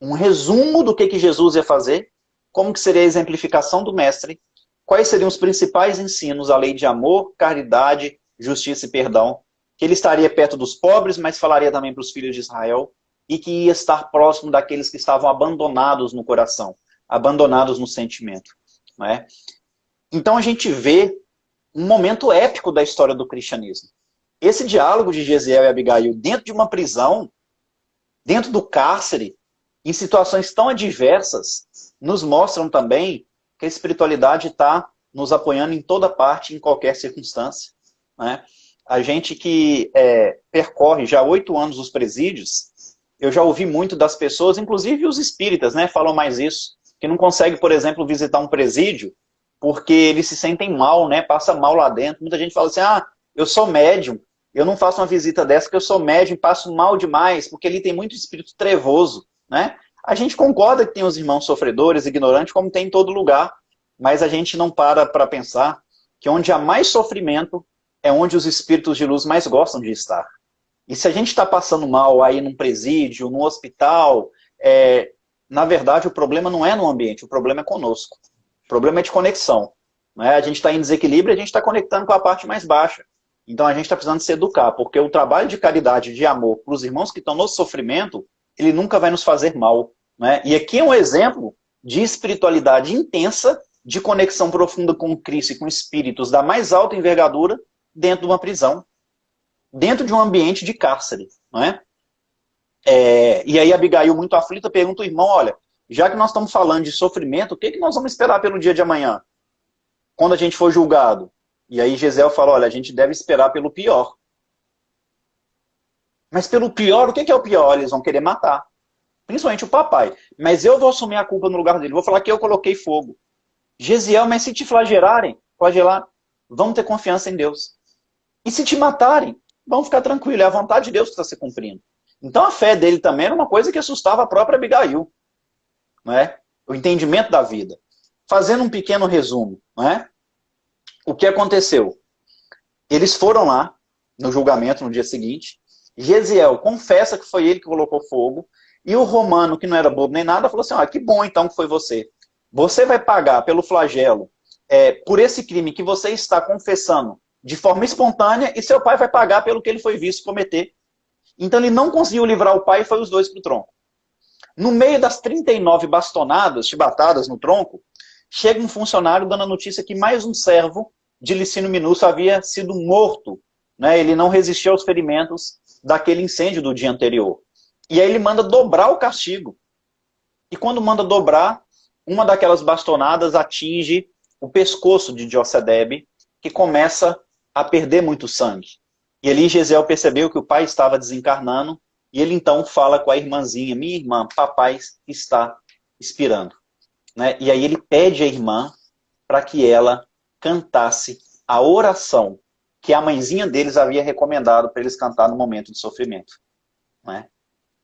[SPEAKER 1] um resumo do que Jesus ia fazer, como que seria a exemplificação do Mestre, quais seriam os principais ensinos, a lei de amor, caridade, justiça e perdão, que ele estaria perto dos pobres, mas falaria também para os filhos de Israel, e que ia estar próximo daqueles que estavam abandonados no coração, abandonados no sentimento. Então a gente vê um momento épico da história do cristianismo. Esse diálogo de Jezeel e Abigail dentro de uma prisão, dentro do cárcere, em situações tão adversas, nos mostram também que a espiritualidade está nos apoiando em toda parte, em qualquer circunstância. A gente que percorre já 8 anos os presídios, eu já ouvi muito das pessoas, inclusive os espíritas, falam mais isso, que não conseguem, por exemplo, visitar um presídio, porque eles se sentem mal, né? Passa mal lá dentro. Muita gente fala assim, eu sou médium, eu não faço uma visita dessa porque eu sou médium e passo mal demais, porque ali tem muito espírito trevoso, né? A gente concorda que tem os irmãos sofredores, ignorantes, como tem em todo lugar, mas a gente não para pensar que onde há mais sofrimento é onde os espíritos de luz mais gostam de estar. E se a gente está passando mal aí num presídio, num hospital, na verdade o problema não é no ambiente, o problema é conosco. O problema é de conexão. Né? A gente está em desequilíbrio e a gente está conectando com a parte mais baixa. Então a gente está precisando se educar, porque o trabalho de caridade, de amor para os irmãos que estão no sofrimento, ele nunca vai nos fazer mal. Né? E aqui é um exemplo de espiritualidade intensa, de conexão profunda com o Cristo e com espíritos da mais alta envergadura dentro de uma prisão, dentro de um ambiente de cárcere. Não é? E aí Abigail, muito aflita, pergunta ao irmão, olha, já que nós estamos falando de sofrimento, o que nós vamos esperar pelo dia de amanhã? Quando a gente for julgado? E aí Gisele fala, olha, a gente deve esperar pelo pior. Mas pelo pior, o que é o pior? Eles vão querer matar. Principalmente o papai. Mas eu vou assumir a culpa no lugar dele. Vou falar que eu coloquei fogo. Gesiel, mas se te flagelar, vamos ter confiança em Deus. E se te matarem, vamos ficar tranquilos. É a vontade de Deus que está se cumprindo. Então a fé dele também era uma coisa que assustava a própria Abigail. Não é? O entendimento da vida. Fazendo um pequeno resumo. Não é? O que aconteceu? Eles foram lá, no julgamento, no dia seguinte. Gesiel confessa que foi ele que colocou fogo. E o romano, que não era bobo nem nada, falou assim, que bom então que foi você. Você vai pagar pelo flagelo, por esse crime que você está confessando de forma espontânea, e seu pai vai pagar pelo que ele foi visto cometer. Então ele não conseguiu livrar o pai e foi os dois para o tronco. No meio das 39 bastonadas, chibatadas no tronco, chega um funcionário dando a notícia que mais um servo de Licínio Minúcio havia sido morto. Né? Ele não resistiu aos ferimentos daquele incêndio do dia anterior. E aí ele manda dobrar o castigo. E quando manda dobrar, uma daquelas bastonadas atinge o pescoço de Josedebe, que começa a perder muito sangue. E ali Gesiel percebeu que o pai estava desencarnando, e ele então fala com a irmãzinha, minha irmã, papai está expirando. Né? E aí ele pede à irmã para que ela cantasse a oração que a mãezinha deles havia recomendado para eles cantar no momento de sofrimento. Né?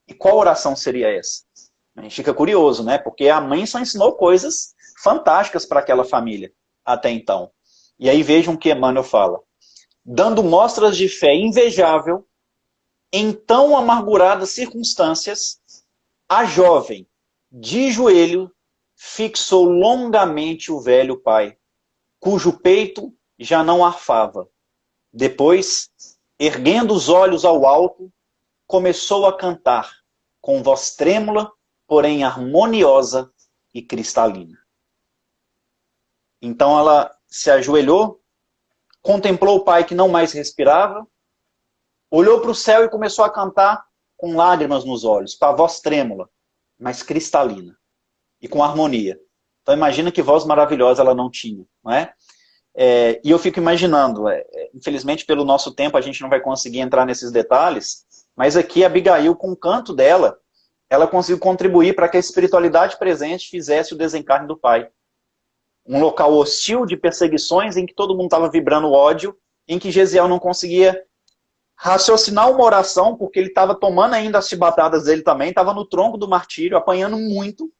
[SPEAKER 1] E qual oração seria essa? A gente fica curioso, né? Porque a mãe só ensinou coisas fantásticas para aquela família até então. E aí vejam o que Emmanuel fala. Dando mostras de fé invejável, em tão amarguradas circunstâncias, a jovem, de joelho, fixou longamente o velho pai, cujo peito já não arfava. Depois, erguendo os olhos ao alto, começou a cantar, com voz trêmula, porém harmoniosa e cristalina. Então ela se ajoelhou, contemplou o pai que não mais respirava, olhou para o céu e começou a cantar com lágrimas nos olhos, com a voz trêmula, mas cristalina e com harmonia. Então imagina que voz maravilhosa ela não tinha, não é? E eu fico imaginando, infelizmente pelo nosso tempo a gente não vai conseguir entrar nesses detalhes, mas aqui a Abigail, com o canto dela, ela conseguiu contribuir para que a espiritualidade presente fizesse o desencarne do pai. Um local hostil de perseguições em que todo mundo estava vibrando ódio, em que Gesiel não conseguia raciocinar uma oração, porque ele estava tomando ainda as chibatadas dele também, estava no tronco do martírio, apanhando muito,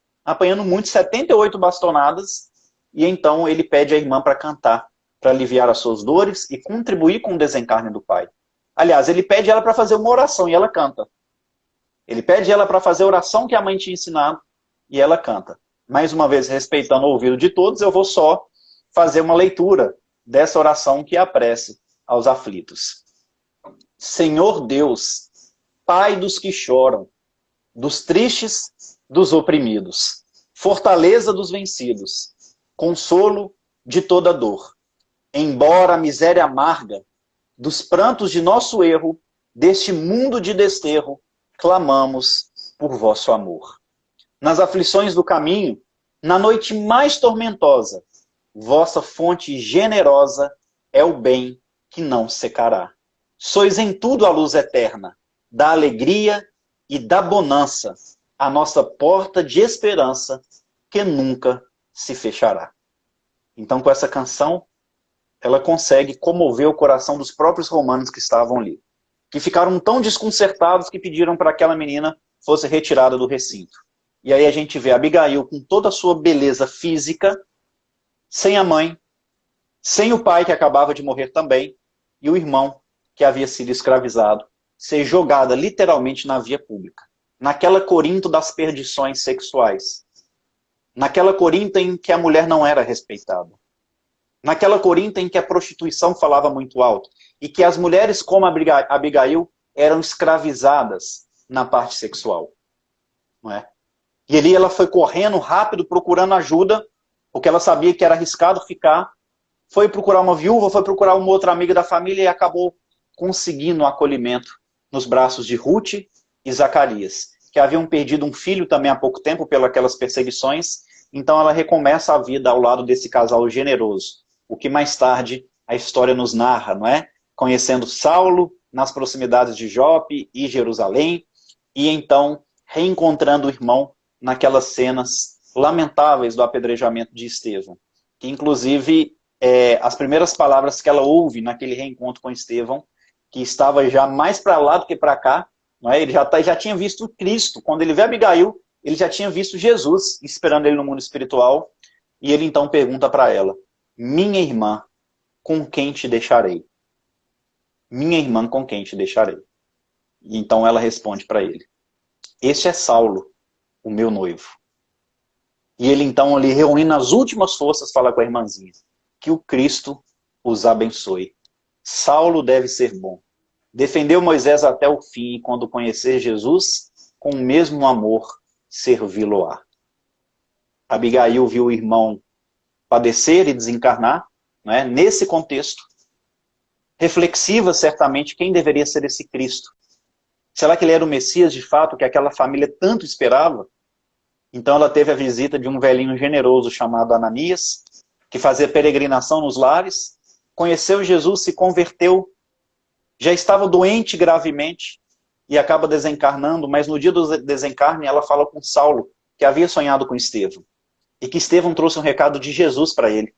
[SPEAKER 1] 78 bastonadas, e então ele pede à irmã para cantar, para aliviar as suas dores e contribuir com o desencarne do pai. Aliás, ele pede ela para fazer uma oração e ela canta. Ele pede ela para fazer a oração que a mãe tinha ensinado e ela canta. Mais uma vez, respeitando o ouvido de todos, eu vou só fazer uma leitura dessa oração que é a prece aos aflitos. Senhor Deus, Pai dos que choram, dos tristes, dos oprimidos, fortaleza dos vencidos, consolo de toda dor. Embora a miséria amarga dos prantos de nosso erro, deste mundo de desterro, clamamos por vosso amor. Nas aflições do caminho, na noite mais tormentosa, vossa fonte generosa é o bem que não secará. Sois em tudo a luz eterna, da alegria e da bonança, a nossa porta de esperança, que nunca se fechará. Então, com essa canção, ela consegue comover o coração dos próprios romanos que estavam ali, que ficaram tão desconcertados que pediram para aquela menina fosse retirada do recinto. E aí a gente vê Abigail com toda a sua beleza física, sem a mãe, sem o pai que acabava de morrer também, e o irmão que havia sido escravizado, ser jogada literalmente na via pública. Naquela Corinto das perdições sexuais. Naquela Corinto em que a mulher não era respeitada. Naquela Corinto em que a prostituição falava muito alto. E que as mulheres como Abigail eram escravizadas na parte sexual. Não é? E ali ela foi correndo rápido, procurando ajuda, porque ela sabia que era arriscado ficar. Foi procurar uma viúva, foi procurar uma outra amiga da família e acabou conseguindo o acolhimento nos braços de Ruth e Zacarias, que haviam perdido um filho também há pouco tempo pelas perseguições. Então ela recomeça a vida ao lado desse casal generoso, o que mais tarde a história nos narra, não é? Conhecendo Saulo nas proximidades de Jope e Jerusalém, e então reencontrando o irmão naquelas cenas lamentáveis do apedrejamento de Estevão, que inclusive as primeiras palavras que ela ouve naquele reencontro com Estevão, que estava já mais para lá do que para cá, não é? Ele já tinha visto Cristo. Quando ele vê Abigail, ele já tinha visto Jesus esperando ele no mundo espiritual, e ele então pergunta para ela: minha irmã, com quem te deixarei? Minha irmã, com quem te deixarei? E então ela responde para ele: este é Saulo, o meu noivo. E ele então, ali, reunindo as últimas forças, fala com a irmãzinha: que o Cristo os abençoe. Saulo deve ser bom. Defendeu Moisés até o fim, e quando conhecer Jesus, com o mesmo amor, servi-lo-á. Abigail viu o irmão padecer e desencarnar, né? Nesse contexto, reflexiva certamente quem deveria ser esse Cristo. Será que ele era o Messias de fato, que aquela família tanto esperava? Então ela teve a visita de um velhinho generoso chamado Ananias, que fazia peregrinação nos lares, conheceu Jesus, se converteu, já estava doente gravemente e acaba desencarnando, mas no dia do desencarne ela fala com Saulo, que havia sonhado com Estevão, e que Estevão trouxe um recado de Jesus para ele,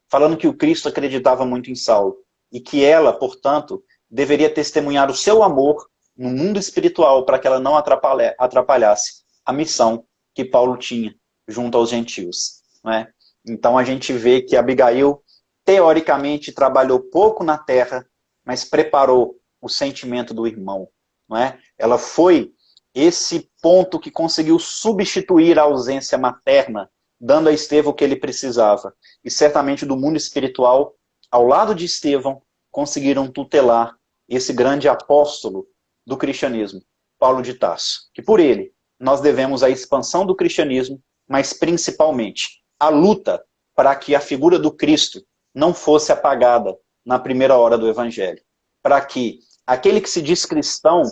[SPEAKER 1] falando que o Cristo acreditava muito em Saulo, e que ela, portanto, deveria testemunhar o seu amor no mundo espiritual para que ela não atrapalhasse a missão que Paulo tinha junto aos gentios. Não é? Então a gente vê que Abigail, teoricamente, trabalhou pouco na terra, mas preparou o sentimento do irmão. Não é? Ela foi esse ponto que conseguiu substituir a ausência materna, dando a Estevão o que ele precisava. E certamente do mundo espiritual, ao lado de Estevão, conseguiram tutelar esse grande apóstolo do cristianismo, Paulo de Tarso. Que por ele nós devemos a expansão do cristianismo, mas principalmente a luta para que a figura do Cristo não fosse apagada na primeira hora do Evangelho. Para que aquele que se diz cristão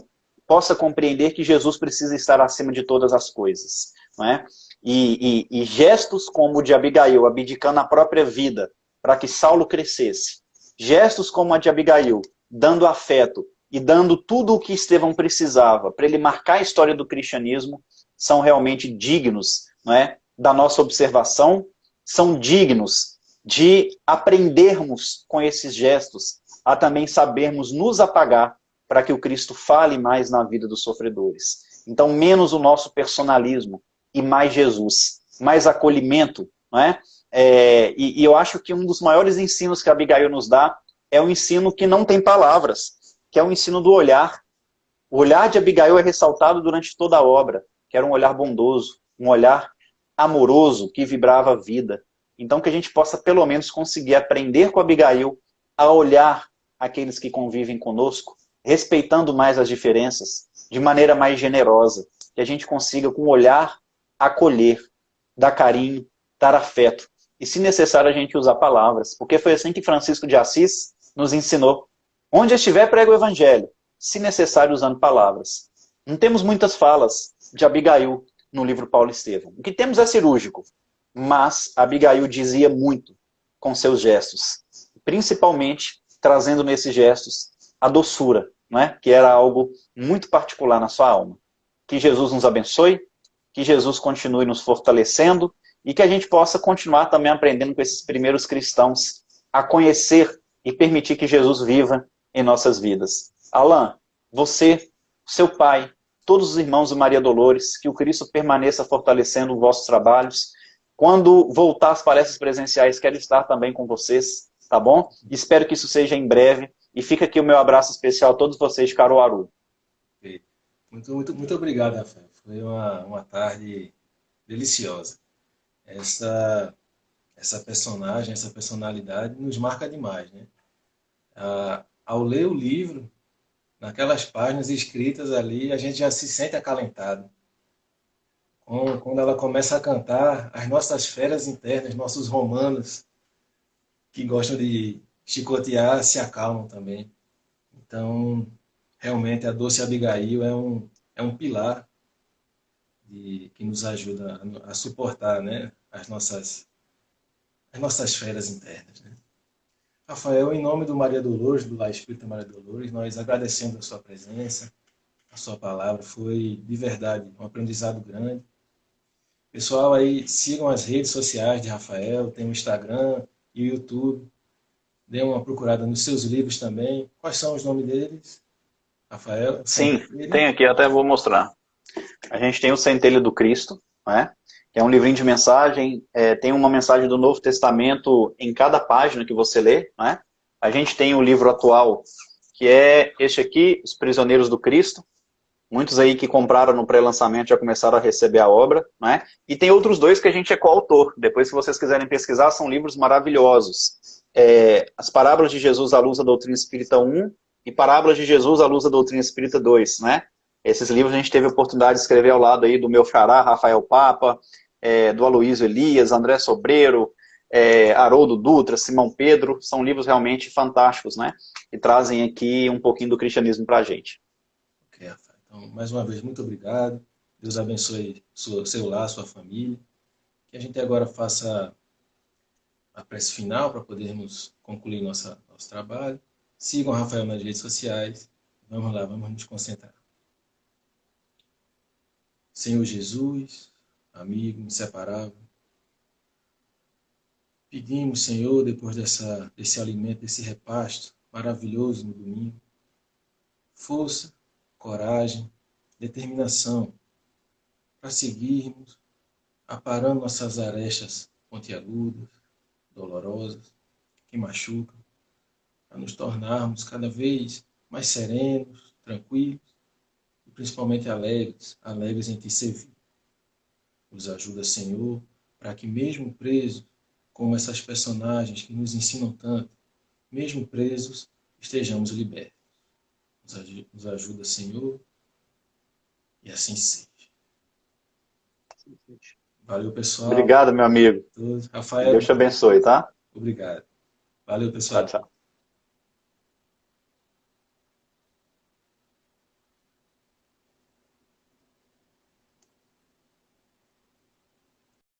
[SPEAKER 1] possa compreender que Jesus precisa estar acima de todas as coisas. Não é? E gestos como o de Abigail, abdicando a própria vida para que Saulo crescesse. Gestos como a de Abigail, dando afeto e dando tudo o que Estevão precisava para ele marcar a história do cristianismo, são realmente dignos, não é, da nossa observação, são dignos de aprendermos com esses gestos, a também sabermos nos apagar para que o Cristo fale mais na vida dos sofredores. Então, menos o nosso personalismo e mais Jesus, mais acolhimento, não é? E eu acho que um dos maiores ensinos que a Abigail nos dá é o ensino que não tem palavras, que é o ensino do olhar. O olhar de Abigail é ressaltado durante toda a obra, que era um olhar bondoso, um olhar amoroso, que vibrava a vida. Então que a gente possa pelo menos conseguir aprender com a Abigail a olhar aqueles que convivem conosco, respeitando mais as diferenças, de maneira mais generosa, que a gente consiga com o olhar acolher, dar carinho, dar afeto. E se necessário a gente usar palavras, porque foi assim que Francisco de Assis nos ensinou. Onde estiver, prega o evangelho, se necessário usando palavras. Não temos muitas falas de Abigail no livro Paulo Estevão. O que temos é cirúrgico, mas Abigail dizia muito com seus gestos, principalmente trazendo nesses gestos a doçura, não é? Que era algo muito particular na sua alma. Que Jesus nos abençoe, que Jesus continue nos fortalecendo e que a gente possa continuar também aprendendo com esses primeiros cristãos a conhecer e permitir que Jesus viva em nossas vidas. Alan, você, seu pai, todos os irmãos de Maria Dolores, que o Cristo permaneça fortalecendo os vossos trabalhos. Quando voltar às palestras presenciais, quero estar também com vocês, tá bom? Espero que isso seja em breve. E fica aqui o meu abraço especial a todos vocês de Caruaru.
[SPEAKER 2] Muito obrigado, Rafael. Foi uma tarde deliciosa. Essa personagem, essa personalidade nos marca demais, né? Ao ler o livro, naquelas páginas escritas ali, a gente já se sente acalentado. Quando ela começa a cantar, as nossas feras internas, nossos romanos, que gostam de chicotear, se acalmam também. Então, realmente, a Doce Abigail é um pilar que nos ajuda a suportar, né, as nossas feras internas. Né? Rafael, em nome do Maria Dolores, do Lar Espírita Maria Dolores, nós agradecemos a sua presença, a sua palavra. Foi, de verdade, um aprendizado grande. Pessoal, aí sigam as redes sociais de Rafael, tem o Instagram e o YouTube. Dê uma procurada nos seus livros também. Quais são os nomes deles, Rafael?
[SPEAKER 1] Sim, tem aqui, até vou mostrar. A gente tem o Centelho do Cristo, né? Que é um livrinho de mensagem, tem uma mensagem do Novo Testamento em cada página que você lê, né? A gente tem o livro atual, que é este aqui, Os Prisioneiros do Cristo. Muitos aí que compraram no pré-lançamento já começaram a receber a obra, né? E tem outros dois que a gente é coautor. Depois, se vocês quiserem pesquisar, são livros maravilhosos. As Parábolas de Jesus à Luz da Doutrina Espírita 1 e Parábolas de Jesus à Luz da Doutrina Espírita 2, né? Esses livros a gente teve a oportunidade de escrever ao lado aí do meu xará, Rafael Papa, do Aloísio Elias, André Sobreiro, Haroldo Dutra, Simão Pedro. São livros realmente fantásticos, né? Que trazem aqui um pouquinho do cristianismo para a gente.
[SPEAKER 2] Ok, Rafael. Então, mais uma vez, muito obrigado. Deus abençoe seu lar, sua família. Que a gente agora faça a prece final para podermos concluir nosso trabalho. Sigam o Rafael nas redes sociais. Vamos lá, vamos nos concentrar. Senhor Jesus, amigo inseparável, pedimos, Senhor, depois desse alimento, desse repasto maravilhoso no domingo, força, coragem, determinação para seguirmos aparando nossas arestas pontiagudas, dolorosas, que machucam, para nos tornarmos cada vez mais serenos, tranquilos e principalmente alegres em te servir. Nos ajuda, Senhor, para que mesmo presos, como essas personagens que nos ensinam tanto, mesmo presos, estejamos libertos. Nos ajuda, Senhor, e assim seja. Valeu, pessoal.
[SPEAKER 1] Obrigado, meu amigo.
[SPEAKER 2] Rafael,
[SPEAKER 1] Deus te abençoe, tá?
[SPEAKER 2] obrigado. Valeu, pessoal.
[SPEAKER 1] Tchau, tchau.